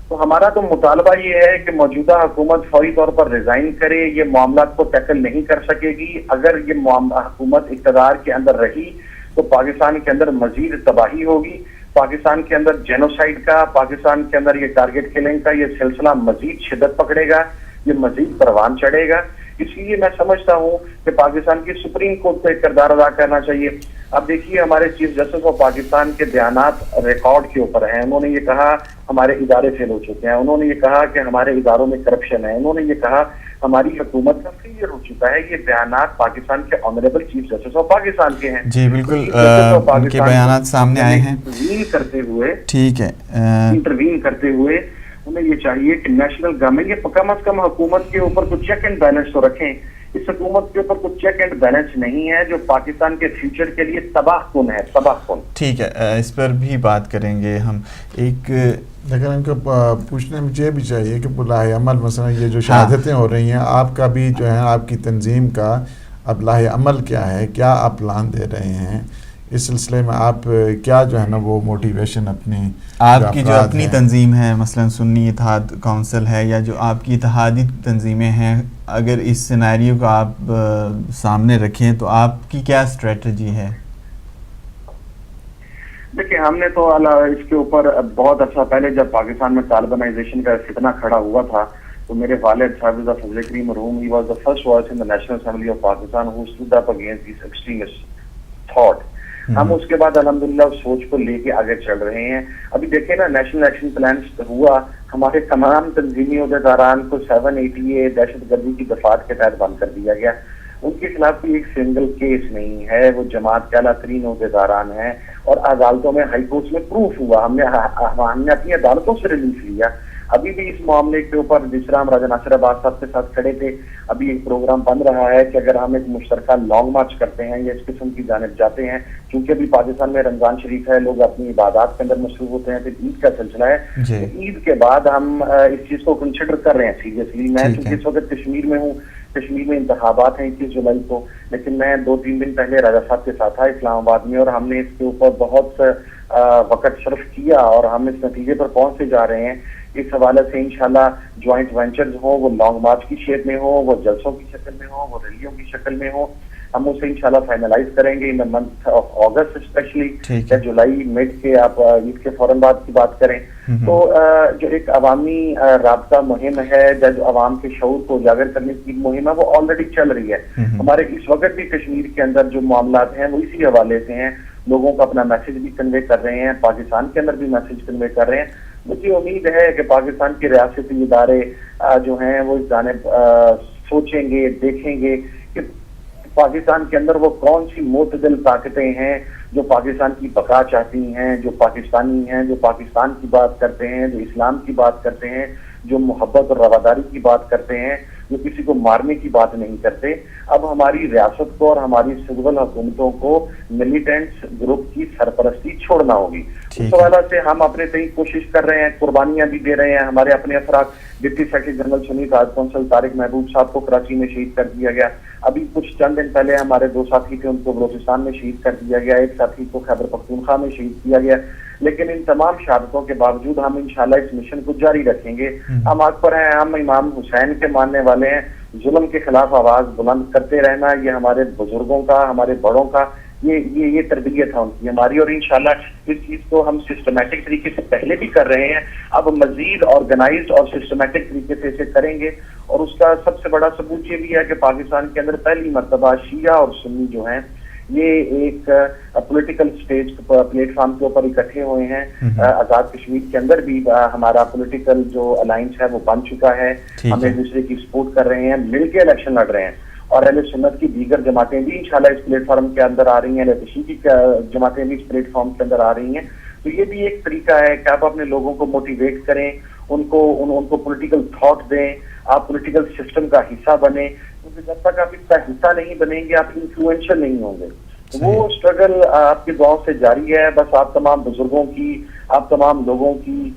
تو ہمارا تو مطالبہ یہ ہے کہ موجودہ حکومت فوری طور پر ریزائن کرے. یہ معاملات کو ٹیکل نہیں کر سکے گی. اگر یہ حکومت اقتدار کے اندر رہی تو پاکستان کے اندر مزید تباہی ہوگی. پاکستان کے اندر جینوسائیڈ کا، پاکستان کے اندر یہ ٹارگٹ کلنگ کا یہ سلسلہ مزید شدت پکڑے گا، یہ مزید پروان چڑھے گا. اس لیے میں سمجھتا ہوں کہ پاکستان کی سپریم کورٹ کو ایک کردار ادا کرنا چاہیے. اب دیکھیے ہمارے چیف جسٹس آف پاکستان کے بیانات ریکارڈ کے اوپر ہیں. انہوں نے یہ کہا ہمارے ادارے فیل ہو چکے ہیں. انہوں نے یہ کہا کہ ہمارے اداروں میں کرپشن ہے. انہوں نے یہ کہا ہماری حکومت کا فیلئر ہو چکا ہے. یہ بیانات پاکستان کے honourable chief justice of Pakistan کے ہیں. جی بالکل ان کے بیانات سامنے آئے ہیں. انٹروین کرتے ہوئے انہیں یہ چاہیے کہ نیشنل گورنمنٹ یہ کم از کم حکومت کے اوپر کچھ چیک اینڈ بیلنس تو رکھیں. اس حکومت کے اوپر کچھ چیک اینڈ بیلنس نہیں ہے جو پاکستان کے فیوچر کے لیے تباہ کن ہے، تباہ کن. ٹھیک ہے اس پر بھی بات کریں گے ہم. ایک لیکن ان کو پوچھنے مجھے یہ بھی چاہیے کہ لاہ عمل مثلا یہ جو شہادتیں ہو رہی ہیں آپ کا بھی جو ہے آپ کی تنظیم کا اب لاہ عمل کیا ہے، کیا آپ پلان دے رہے ہیں اس سلسلے میں؟ آپ کیا جو ہے نا وہ موٹیویشن اپنی آپ کی جو اپنی تنظیم ہے مثلا سنی اتحاد کونسل ہے یا جو آپ کی اتحادی تنظیمیں ہیں، اگر اس سینیریو کو آپ سامنے رکھیں تو آپ کی کیا اسٹریٹجی ہے؟ دیکھیں ہم نے تو اس کے اوپر بہت عرصہ پہلے جب پاکستان میں طالبانائزیشن کا فتنہ کھڑا ہوا تھا تو میرے والد صاحب فضل کریم مرحوم he was the first voice in the national assembly of Pakistan who stood up against this extremist thought. ہم اس کے بعد الحمدللہ اس سوچ کو لے کے آگے چل رہے ہیں. ابھی دیکھیں نا نیشنل ایکشن پلان ہوا، ہمارے تمام تنظیمی عہدیداران کو 780A دہشت گردی کی دفعات کے تحت بند کر دیا گیا. ان کے خلاف کوئی ایک سنگل کیس نہیں ہے. وہ جماعت کے اعلیٰ ترین عہدیداران ہیں اور عدالتوں میں ہائی کورٹس میں پروف ہوا. ہم نے اپنی عدالتوں سے ریلیف لیا. ابھی بھی اس معاملے کے اوپر جس طرح ہم راجہ ناصر عباس صاحب کے ساتھ کھڑے تھے، ابھی ایک پروگرام بن رہا ہے کہ اگر ہم ایک مشترکہ لانگ مارچ کرتے ہیں یا اس قسم کی جانب جاتے ہیں، کیونکہ ابھی پاکستان میں رمضان شریف ہے، لوگ اپنی عبادات کے اندر مصروف ہوتے ہیں، پھر عید کا سلسلہ ہے. عید کے بعد ہم اس چیز کو کنسیڈر کر رہے ہیں سیریسلی. میں چونکہ اس وقت کشمیر میں ہوں، کشمیر میں انتخابات ہیں 21 جولائی کو، لیکن میں 2-3 دن پہلے راجہ صاحب کے ساتھ تھا اسلام آباد میں اور ہم نے اس کے اوپر بہت وقت صرف کیا اور ہم اس نتیجے پر پہنچتے جا رہے ہیں. اس حوالے سے انشاءاللہ جوائنٹ وینچرز ہوں، وہ لانگ مارچ کی شیپ میں ہوں، وہ جلسوں کی شکل میں ہوں، وہ ریلیوں کی شکل میں ہوں، ہم اسے انشاءاللہ فائنلائز کریں گے in month of August especially یا جولائی مڈ کے. آپ عید کے فوراً بعد کی بات کریں تو جو ایک عوامی رابطہ مہم ہے یا جو عوام کے شعور کو اجاگر کرنے کی مہم ہے وہ آلریڈی چل رہی ہے. ہمارے اس وقت بھی کشمیر کے اندر جو معاملات ہیں وہ اسی حوالے سے ہیں. لوگوں کو اپنا میسج بھی کنوے کر رہے ہیں، پاکستان کے اندر بھی میسج کنوے کر رہے ہیں. مجھے امید ہے کہ پاکستان کے ریاستی ادارے جو ہیں وہ اس جانب سوچیں گے، دیکھیں گے کہ پاکستان کے اندر وہ کون سی معتدل طاقتیں ہیں جو پاکستان کی بقا چاہتی ہیں، جو پاکستانی ہیں، جو پاکستان کی بات کرتے ہیں، جو اسلام کی بات کرتے ہیں، جو محبت اور رواداری کی بات کرتے ہیں، جو کسی کو مارنے کی بات نہیں کرتے. اب ہماری ریاست کو اور ہماری سول حکومتوں کو ملیٹنٹس گروپ کی سرپرستی چھوڑنا ہوگی. اس حوالے سے ہم اپنے تئیں کوشش کر رہے ہیں، قربانیاں بھی دے رہے ہیں. ہمارے اپنے افراد ڈپٹی سیکرٹری جنرل سنی اتحاد کونسل طارق محبوب صاحب کو کراچی میں شہید کر دیا گیا. ابھی کچھ چند دن پہلے ہمارے 2 ساتھی تھے، ان کو بلوچستان میں شہید کر دیا گیا. ایک ساتھی کو خیبر پختونخوا میں شہید کیا گیا. لیکن ان تمام شہادتوں کے باوجود ہم انشاءاللہ اس مشن کو جاری رکھیں گے. ہم آگ پر ہیں، ہم امام حسین کے ماننے والے ہیں. ظلم کے خلاف آواز بلند کرتے رہنا یہ ہمارے بزرگوں کا، ہمارے بڑوں کا یہ تربیت ہے ان کی ہماری، اور انشاءاللہ اس چیز کو ہم سسٹمیٹک طریقے سے پہلے بھی کر رہے ہیں، اب مزید آرگنائزڈ اور سسٹمیٹک طریقے سے اسے کریں گے. اور اس کا سب سے بڑا ثبوت یہ بھی ہے کہ پاکستان کے اندر پہلی مرتبہ شیعہ اور سنی جو ہیں یہ ایک پولیٹیکل سٹیج پلیٹ فارم کے اوپر اکٹھے ہوئے ہیں. آزاد کشمیر کے اندر بھی ہمارا پولیٹیکل جو الائنس ہے وہ بن چکا ہے، ہم ایک دوسرے کی سپورٹ کر رہے ہیں، مل کے الیکشن لڑ رہے ہیں. اور اہل سنت کی دیگر جماعتیں بھی انشاءاللہ اس پلیٹ فارم کے اندر آ رہی ہیں، اہل تشیع کی جماعتیں بھی اس پلیٹ فارم کے اندر آ رہی ہیں. تو یہ بھی ایک طریقہ ہے کہ آپ اپنے لوگوں کو موٹیویٹ کریں، ان کو پولیٹیکل تھاٹ دیں، آپ پولیٹیکل سسٹم کا حصہ بنیں، کیونکہ جب تک آپ اس کا حصہ نہیں بنیں گے آپ انفلوئنشل نہیں ہوں گے. وہ اسٹرگل آپ کی دعاؤں سے جاری ہے. بس آپ تمام بزرگوں کی، آپ تمام لوگوں کی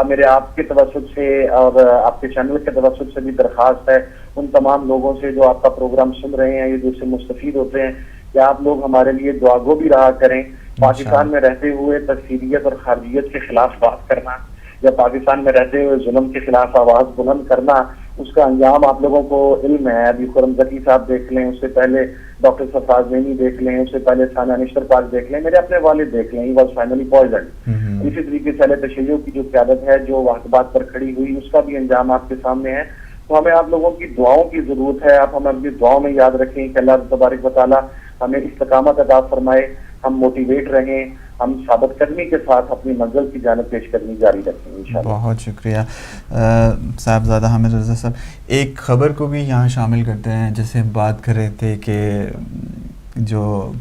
میرے آپ کے توسط سے اور آپ کے چینل کے توسط سے بھی درخواست ہے ان تمام لوگوں سے جو آپ کا پروگرام سن رہے ہیں، یہ جو سے مستفید ہوتے ہیں، کہ آپ لوگ ہمارے لیے دعا گو بھی رہا کریں. پاکستان میں رہتے ہوئے تکفیریت اور خارجیت کے خلاف بات کرنا یا پاکستان میں رہتے ہوئے ظلم کے خلاف آواز بلند کرنا، اس کا انجام آپ لوگوں کو علم ہے. ابھی خرم ذکی صاحب دیکھ لیں، اس سے پہلے ڈاکٹر صفاز زینی دیکھ لیں، اس سے پہلے ثانیہ نشتر پاک دیکھ لیں، میرے اپنے والد دیکھ لیں، ہی واز فائنلی پوائزنڈ. اسی طریقے سے اہل تشیع کی جو قیادت ہے جو وقت بات پر کھڑی ہوئی، اس کا بھی انجام آپ کے سامنے ہے. تو ہمیں آپ لوگوں کی دعاؤں کی ضرورت ہے. آپ ہمیں اپنی دعاؤں میں یاد رکھیں کہ اللہ تبارک و تعالیٰ ہمیں استقامت عطا فرمائے، ہم موٹیویٹ رہیں، ہم ثابت قدمی کے ساتھ اپنی منزل کی جانب پیش قدمی جاری رکھیں انشاءاللہ. بہت شکریہ صاحبزادہ حامد رضا صاحب. ایک خبر کو بھی یہاں شامل کرتے ہیں، جیسے ہم بات کر رہے تھے کہ جو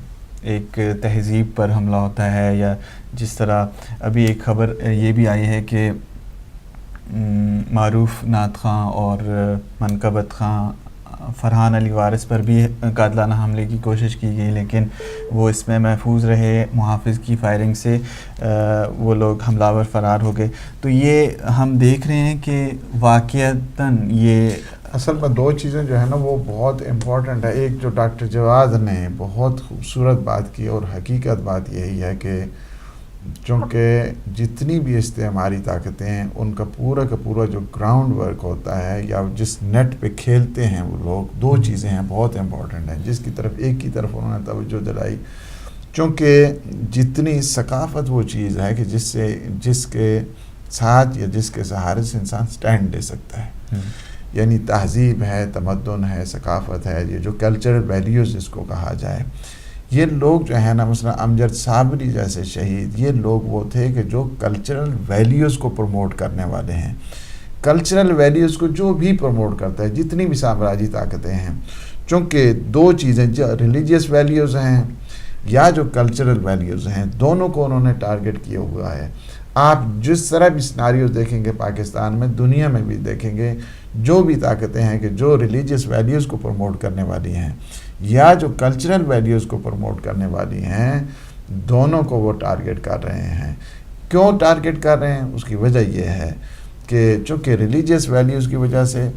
ایک تہذیب پر حملہ ہوتا ہے، یا جس طرح ابھی ایک خبر یہ بھی آئی ہے کہ معروف نعت خواں اور منقبت خواں فرحان علی وارث پر بھی قاتلانہ حملے کی کوشش کی گئی، لیکن وہ اس میں محفوظ رہے. محافظ کی فائرنگ سے وہ لوگ حملہ فرار ہو گئے. تو یہ ہم دیکھ رہے ہیں کہ واقعتاً یہ اصل میں دو چیزیں جو ہے نا وہ بہت امپورٹنٹ ہے. ایک جو ڈاکٹر جواد نے بہت خوبصورت بات کی، اور حقیقت بات یہی ہے کہ چونکہ جتنی بھی استعماری طاقتیں ہیں ان کا پورا جو گراؤنڈ ورک ہوتا ہے یا جس نیٹ پہ کھیلتے ہیں وہ لوگ، دو چیزیں ہیں بہت امپورٹنٹ ہیں جس کی طرف ایک کی طرف انہوں نے توجہ دلائی. چونکہ جتنی ثقافت وہ چیز ہے کہ جس کے ساتھ یا جس کے سہارے سے انسان سٹینڈ لے سکتا ہے. یعنی تہذیب ہے، تمدن ہے، ثقافت ہے، یہ جو کلچرل ویلیوز جس کو کہا جائے. یہ لوگ جو ہیں نا مثلا امجد صابری جیسے شہید، یہ لوگ وہ تھے کہ جو کلچرل ویلیوز کو پروموٹ کرنے والے ہیں. کلچرل ویلیوز کو جو بھی پروموٹ کرتا ہے، جتنی بھی سامراجی طاقتیں ہیں، چونکہ دو چیزیں جو ریلیجیس ویلیوز ہیں یا جو کلچرل ویلیوز ہیں، دونوں کو انہوں نے ٹارگٹ کیا ہوا ہے. آپ جس طرح بھی سیناریوز دیکھیں گے پاکستان میں، دنیا میں بھی دیکھیں گے، جو بھی طاقتیں ہیں کہ جو ریلیجیس ویلیوز کو پروموٹ کرنے والی ہیں یا جو کلچرل ویلیوز کو پروموٹ کرنے والی ہیں، دونوں کو وہ ٹارگٹ کر رہے ہیں. کیوں ٹارگٹ کر رہے ہیں؟ اس کی وجہ یہ ہے کہ چونکہ ریلیجیس ویلیوز کی وجہ سے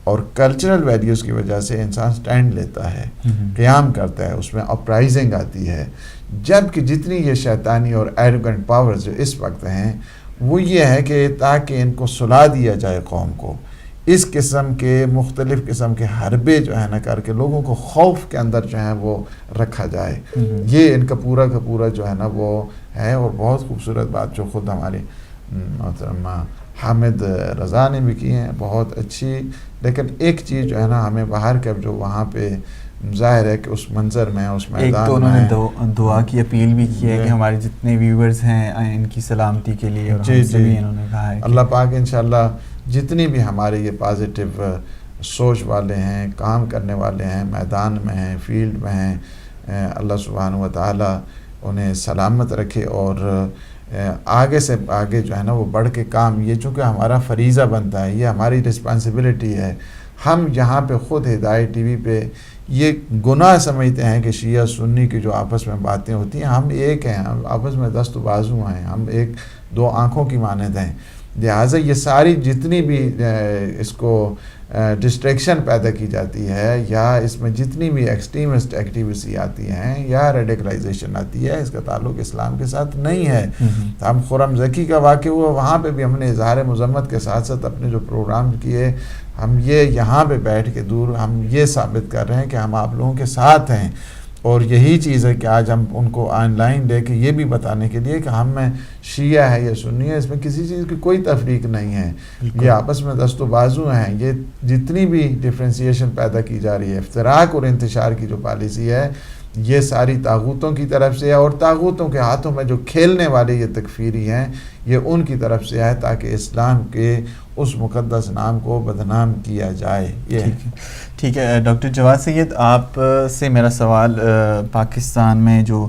اور کلچرل ویلیوز کی وجہ سے انسان سٹینڈ لیتا ہے، قیام کرتا ہے، اس میں اپرائزنگ آتی ہے. جبکہ جتنی یہ شیطانی اور ایروگنٹ پاورز جو اس وقت ہیں وہ یہ ہے کہ تاکہ ان کو سلا دیا جائے قوم کو، اس قسم کے مختلف قسم کے حربے جو ہے نا کر کے لوگوں کو خوف کے اندر جو ہے وہ رکھا جائے. یہ ان کا پورا جو ہے نا وہ ہے. اور بہت خوبصورت بات جو خود ہماری محترمہ حامد رضا نے بھی کی ہیں، بہت اچھی. لیکن ایک چیز جو ہے نا ہمیں باہر کا جو وہاں پہ ظاہر ہے کہ اس منظر میں، اس میدان میں، ایک تو انہوں نے دعا کی اپیل بھی کی ہے کہ ہمارے جتنے ویورز ہیں ان کی سلامتی کے لیے، اور ہم سے بھی انہوں نے کہا ہے اللہ پاک انشاءاللہ جتنی بھی ہمارے یہ پازیٹیو سوچ والے ہیں، کام کرنے والے ہیں، میدان میں ہیں، فیلڈ میں ہیں، اللہ سبحانہ و تعالی انہیں سلامت رکھے اور آگے سے آگے جو ہے نا وہ بڑھ کے کام، یہ چونکہ ہمارا فریضہ بنتا ہے، یہ ہماری رسپانسبلٹی ہے. ہم یہاں پہ خود ہدایت ٹی وی پہ یہ گناہ سمجھتے ہیں کہ شیعہ سنی کی جو آپس میں باتیں ہوتی ہیں، ہم ایک ہیں، ہم آپس میں دست و بازو ہیں، ہم ایک دو آنکھوں کی مانند ہیں. لہٰذا یہ ساری جتنی بھی اس کو ڈسٹریکشن پیدا کی جاتی ہے یا اس میں جتنی بھی ایکسٹریمسٹ ایکٹیویٹی آتی ہیں یا ریڈیکلائزیشن آتی ہے، اس کا تعلق اسلام کے ساتھ نہیں ہے. ہم خرم ذکی کا واقعہ ہوا، وہاں پہ بھی ہم نے اظہار مذمت کے ساتھ ساتھ اپنے جو پروگرام کیے، ہم یہ یہاں پہ بیٹھ کے دور ہم یہ ثابت کر رہے ہیں کہ ہم آپ لوگوں کے ساتھ ہیں اور یہی چیز ہے کہ آج ہم ان کو آن لائن لے کے یہ بھی بتانے کے لیے کہ ہم میں شیعہ ہے یا سنی ہے، اس میں کسی چیز کی کوئی تفریق نہیں ہے، یہ آپس میں دست و بازو ہیں. یہ جتنی بھی ڈفرینسیشن پیدا کی جا رہی ہے، افتراق اور انتشار کی جو پالیسی ہے، یہ ساری طاغوتوں کی طرف سے ہے، اور طاغوتوں کے ہاتھوں میں جو کھیلنے والے یہ تکفیری ہیں یہ ان کی طرف سے ہے، تاکہ اسلام کے اس مقدس نام کو بدنام کیا جائے. یہ ٹھیک ہے. ڈاکٹر جواد سید، آپ سے میرا سوال پاکستان میں جو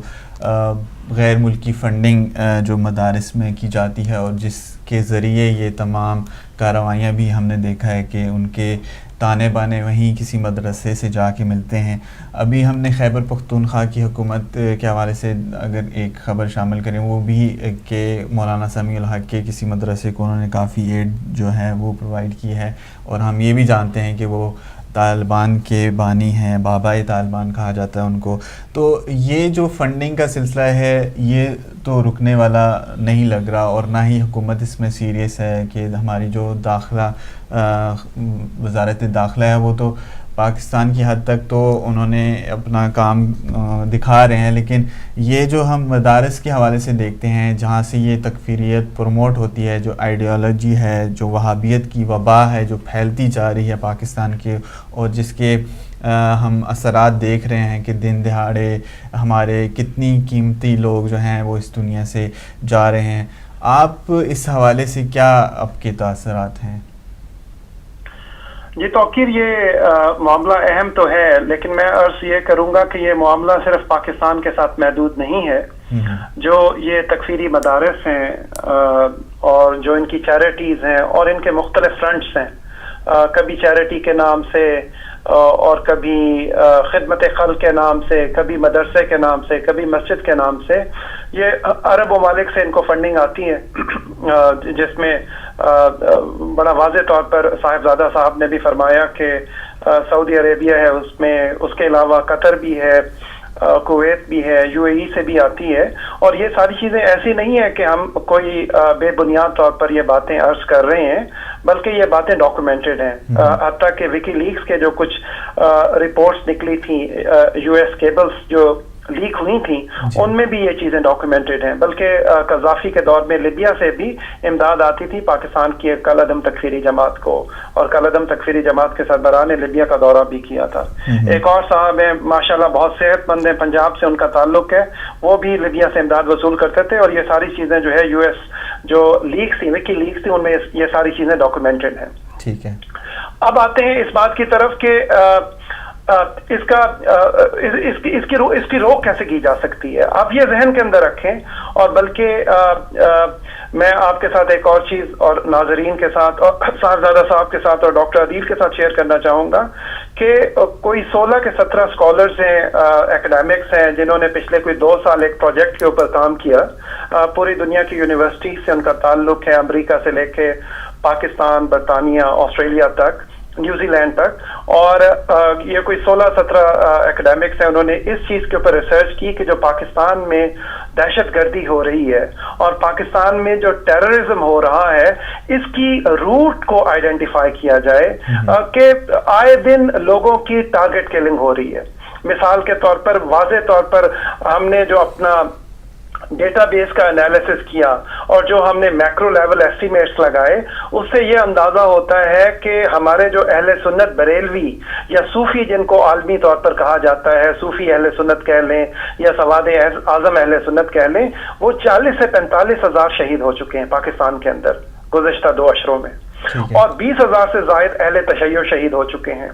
غیر ملکی فنڈنگ جو مدارس میں کی جاتی ہے اور جس کے ذریعے یہ تمام کارروائیاں بھی ہم نے دیکھا ہے کہ ان کے تانے بانے وہیں کسی مدرسے سے جا کے ملتے ہیں. ابھی ہم نے خیبر پختونخوا کی حکومت کے حوالے سے اگر ایک خبر شامل کریں، وہ بھی کہ مولانا سمیع الحق کے کسی مدرسے کو انہوں نے کافی ایڈ جو ہے وہ پرووائڈ کی ہے، اور ہم یہ بھی جانتے ہیں کہ وہ طالبان کے بانی ہیں، بابائے طالبان کہا جاتا ہے ان کو. تو یہ جو فنڈنگ کا سلسلہ ہے یہ تو رکنے والا نہیں لگ رہا، اور نہ ہی حکومت اس میں سیریس ہے کہ ہماری جو داخلہ وزارت داخلہ ہے وہ تو پاکستان کی حد تک تو انہوں نے اپنا کام دکھا رہے ہیں، لیکن یہ جو ہم مدارس کے حوالے سے دیکھتے ہیں جہاں سے یہ تکفیریت پروموٹ ہوتی ہے، جو آئیڈیالوجی ہے، جو وہابیت کی وبا ہے جو پھیلتی جا رہی ہے پاکستان کے، اور جس کے ہم اثرات دیکھ رہے ہیں کہ دن دہاڑے ہمارے کتنی قیمتی لوگ جو ہیں وہ اس دنیا سے جا رہے ہیں. آپ اس حوالے سے کیا آپ کے تاثرات ہیں؟ جی توقیر، یہ معاملہ اہم تو ہے، لیکن میں عرض یہ کروں گا کہ یہ معاملہ صرف پاکستان کے ساتھ محدود نہیں ہے. جو یہ تکفیری مدارس ہیں اور جو ان کی چیریٹیز ہیں اور ان کے مختلف فرنٹس ہیں، کبھی چیریٹی کے نام سے اور کبھی خدمت خلق کے نام سے، کبھی مدرسے کے نام سے، کبھی مسجد کے نام سے، یہ عرب ممالک سے ان کو فنڈنگ آتی ہے، جس میں بڑا واضح طور پر صاحبزادہ صاحب نے بھی فرمایا کہ سعودی عربیہ ہے اس میں، اس کے علاوہ قطر بھی ہے، کویت بھی ہے، یو اے ای سے بھی آتی ہے. اور یہ ساری چیزیں ایسی نہیں ہے کہ ہم کوئی بے بنیاد طور پر یہ باتیں عرض کر رہے ہیں، بلکہ یہ باتیں ڈاکومنٹڈ ہیں. حتیٰ کہ وکی لیکس کے جو کچھ رپورٹس نکلی تھیں، یو ایس کیبلز جو لیک ہوئی تھیں، ان میں بھی یہ چیزیں ڈاکومنٹڈ ہیں. بلکہ قذافی کے دور میں لیبیا سے بھی امداد آتی تھی پاکستان کی ایک کالعدم تکفیری جماعت کو، اور کالعدم تکفیری جماعت کے سربراہ نے لیبیا کا دورہ بھی کیا تھا. ایک اور صاحب ہیں ماشاءاللہ بہت صحت مند ہیں، پنجاب سے ان کا تعلق ہے، وہ بھی لیبیا سے امداد وصول کرتے تھے. اور یہ ساری چیزیں جو ہے یو ایس جو لیکس تھی، وکی لیکس تھی، ان میں یہ ساری چیزیں ڈاکومنٹڈ ہیں. ٹھیک ہے. اب آتے ہیں اس بات کی طرف کہ اس کی روک کیسے کی جا سکتی ہے. آپ یہ ذہن کے اندر رکھیں، اور بلکہ میں آپ کے ساتھ ایک اور چیز اور ناظرین کے ساتھ اور صاحبزادہ صاحب کے ساتھ اور ڈاکٹر عدیل کے ساتھ شیئر کرنا چاہوں گا کہ کوئی 16 کے 17 اسکالرز ہیں، ایکڈیمکس ہیں، جنہوں نے پچھلے کوئی 2 سال ایک پروجیکٹ کے اوپر کام کیا. پوری دنیا کی یونیورسٹی سے ان کا تعلق ہے، امریکہ سے لے کے پاکستان، برطانیہ، آسٹریلیا تک، نیوزی لینڈ تک. اور یہ کوئی 16-17 ایکڈیمکس ہیں، انہوں نے اس چیز کے اوپر ریسرچ کی کہ جو پاکستان میں دہشت گردی ہو رہی ہے اور پاکستان میں جو ٹیررزم ہو رہا ہے، اس کی روٹ کو آئیڈینٹیفائی کیا جائے کہ آئے دن لوگوں کی ٹارگٹ کلنگ ہو رہی ہے. مثال کے طور پر، واضح طور پر ہم نے جو اپنا ڈیٹا بیس کا انالیسس کیا اور جو ہم نے میکرو لیول ایسٹیمیٹس لگائے، اس سے یہ اندازہ ہوتا ہے کہ ہمارے جو اہل سنت بریلوی یا صوفی جن کو عالمی طور پر کہا جاتا ہے، صوفی اہل سنت کہہ لیں یا سواد اعظم اہل سنت کہہ لیں، وہ 40 سے 45 ہزار شہید ہو چکے ہیں پاکستان کے اندر گزشتہ 2 اشروں میں، اور 20 ہزار سے زائد اہل تشیع شہید ہو چکے ہیں.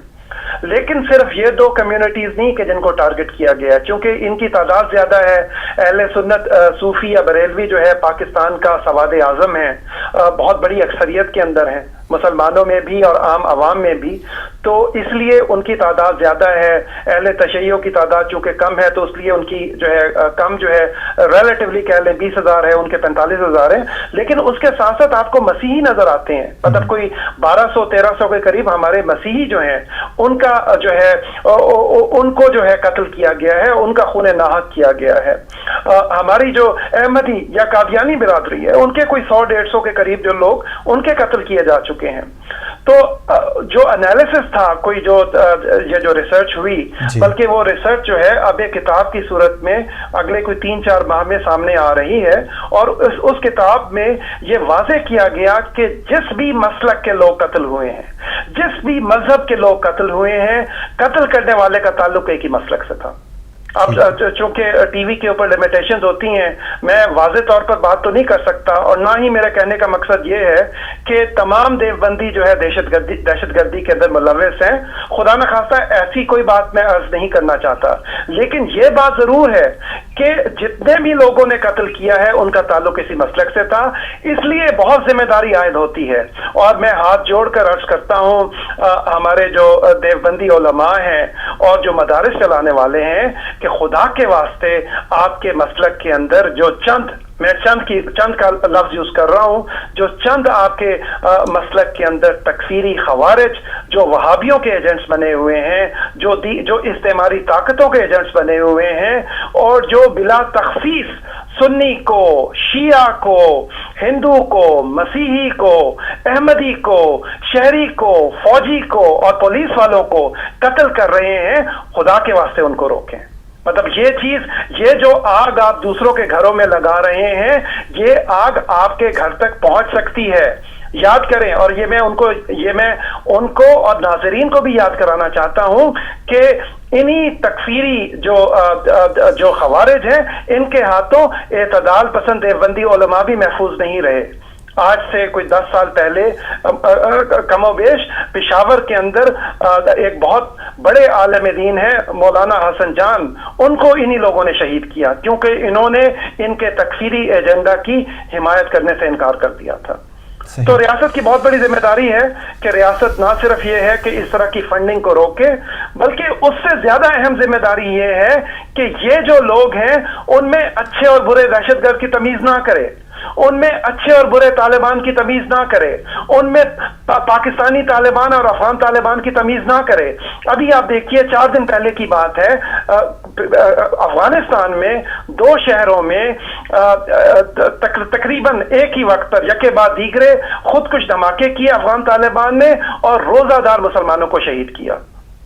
لیکن صرف یہ 2 کمیونٹیز نہیں کہ جن کو ٹارگٹ کیا گیا ہے، چونکہ ان کی تعداد زیادہ ہے. اہل سنت صوفی یا بریلوی جو ہے پاکستان کا سواد اعظم ہے، بہت بڑی اکثریت کے اندر ہیں، مسلمانوں میں بھی اور عام عوام میں بھی، تو اس لیے ان کی تعداد زیادہ ہے. اہل تشیع کی تعداد چونکہ کم ہے تو اس لیے ان کی جو ہے کم جو ہے ریلیٹیولی کہہ لیں 20 ہزار ہے، ان کے 45 ہزار ہیں. لیکن اس کے ساتھ ساتھ آپ کو مسیحی نظر آتے ہیں، مطلب کوئی 1200-1300 کے قریب ہمارے مسیحی جو ہیں ان کا جو ہے ان کو جو ہے قتل کیا گیا ہے، ان کا خون ناحق کیا گیا ہے. ہماری جو احمدی یا قادیانی برادری ہے، ان کے کوئی 100-150 کے قریب جو لوگ ان کے قتل کیے جا چکے ہیں. تو جو انالیسس تھا کوئی جو یہ جو ریسرچ ہوئی، بلکہ وہ ریسرچ جو ہے اب ایک کتاب کی صورت میں اگلے کوئی 3-4 ماہ میں سامنے آ رہی ہے، اور اس کتاب میں یہ واضح کیا گیا کہ جس بھی مسلک کے لوگ قتل ہوئے ہیں، جس بھی مذہب کے لوگ قتل ہوئے ہیں، قتل کرنے والے کا تعلق ایک ہی مسلک سے تھا۔ اب چونکہ ٹی وی کے اوپر لمیٹیشنز ہوتی ہیں، میں واضح طور پر بات تو نہیں کر سکتا، اور نہ ہی میرا کہنے کا مقصد یہ ہے کہ تمام دیوبندی جو ہے دہشت گردی کے اندر ملوث ہیں، خدا نخواستہ ایسی کوئی بات میں عرض نہیں کرنا چاہتا، لیکن یہ بات ضرور ہے کہ جتنے بھی لوگوں نے قتل کیا ہے ان کا تعلق کسی مسلک سے تھا، اس لیے بہت ذمہ داری عائد ہوتی ہے۔ اور میں ہاتھ جوڑ کر عرض کرتا ہوں ہمارے جو دیوبندی علماء ہیں اور جو مدارس چلانے والے ہیں کہ خدا کے واسطے آپ کے مسلک کے اندر جو میں چند کا لفظ یوز کر رہا ہوں، جو چند آپ کے مسلک کے اندر تکفیری خوارج جو وہابیوں کے ایجنٹس بنے ہوئے ہیں، جو استعماری طاقتوں کے ایجنٹس بنے ہوئے ہیں، اور جو بلا تخصیص سنی کو، شیعہ کو، ہندو کو، مسیحی کو، احمدی کو، شہری کو، فوجی کو اور پولیس والوں کو قتل کر رہے ہیں، خدا کے واسطے ان کو روکیں۔ مطلب یہ جو آگ آپ دوسروں کے گھروں میں لگا رہے ہیں، یہ آگ آپ کے گھر تک پہنچ سکتی ہے، یاد کریں۔ اور یہ میں ان کو اور ناظرین کو بھی یاد کرانا چاہتا ہوں کہ انہی تکفیری جو خوارج ہیں، ان کے ہاتھوں اعتدال پسند دیوبندی علماء بھی محفوظ نہیں رہے۔ آج سے کوئی 10 سال پہلے کم و بیش پشاور کے اندر ایک بہت بڑے عالم دین ہیں مولانا حسن جان، ان کو انہی لوگوں نے شہید کیا کیونکہ انہوں نے ان کے تکفیری ایجنڈا کی حمایت کرنے سے انکار کر دیا تھا۔ تو ریاست کی بہت بڑی ذمہ داری ہے کہ ریاست نہ صرف یہ ہے کہ اس طرح کی فنڈنگ کو روکے، بلکہ اس سے زیادہ اہم ذمہ داری یہ ہے کہ یہ جو لوگ ہیں ان میں اچھے اور برے دہشت گرد کی تمیز نہ کرے، ان میں اچھے اور برے طالبان کی تمیز نہ کرے، ان میں پاکستانی طالبان اور افغان طالبان کی تمیز نہ کرے۔ ابھی آپ دیکھیے 4 دن پہلے کی بات ہے، افغانستان میں 2 شہروں میں تقریباً ایک ہی وقت پر یکے بعد دیگرے خودکش دھماکے کیے افغان طالبان نے اور روزہ دار مسلمانوں کو شہید کیا۔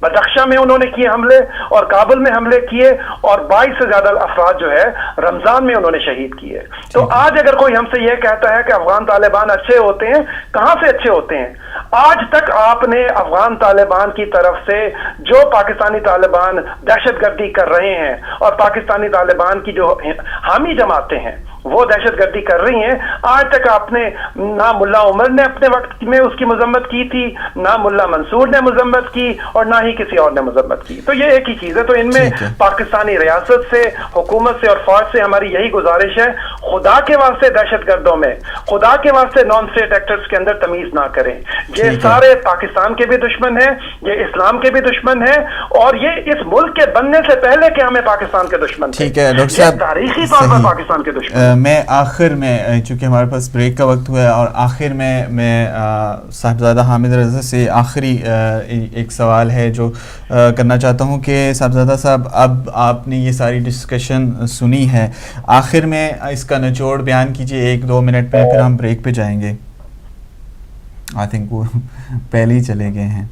بدخشاں میں انہوں نے کیے حملے اور کابل میں حملے کیے، اور 22 سے زیادہ افراد جو ہے رمضان میں انہوں نے شہید کیے۔ تو آج اگر کوئی ہم سے یہ کہتا ہے کہ افغان طالبان اچھے ہوتے ہیں، کہاں سے اچھے ہوتے ہیں؟ آج تک آپ نے افغان طالبان کی طرف سے جو پاکستانی طالبان دہشت گردی کر رہے ہیں اور پاکستانی طالبان کی جو حامی جماعتیں ہیں وہ دہشت گردی کر رہی ہیں، آج تک آپ نے نہ ملا عمر نے اپنے وقت میں اس کی مذمت کی تھی، نہ ملا منصور نے مذمت کی، اور نہ ہی کسی اور نے مذمت کی۔ تو یہ ایک ہی چیز ہے۔ تو ان میں پاکستانی ریاست سے، حکومت سے اور فوج سے ہماری یہی گزارش ہے، خدا کے واسطے دہشت گردوں میں، خدا کے واسطے نان اسٹیٹ ایکٹرز کے اندر تمیز نہ کریں۔ یہ سارے پاکستان کے بھی دشمن ہیں، یہ اسلام کے بھی دشمن ہیں، اور یہ اس ملک کے بننے سے پہلے کہ ہمیں پاکستان کے دشمن تھے، یہ تاریخی طور پر پاکستان کے دشمن۔ میں آخر میں، چونکہ ہمارے پاس بریک کا وقت ہوا ہے، اور آخر میں صاحبزادہ حامد رضا سے آخری ایک سوال ہے جو کرنا چاہتا ہوں کہ صاحبزادہ صاحب، اب آپ نے یہ ساری ڈسکشن سنی ہے، آخر میں اس کا نچوڑ بیان کیجئے 1-2 منٹ میں، پھر ہم بریک پہ جائیں گے۔ آئی تھنک وہ پہلے ہی چلے گئے ہیں۔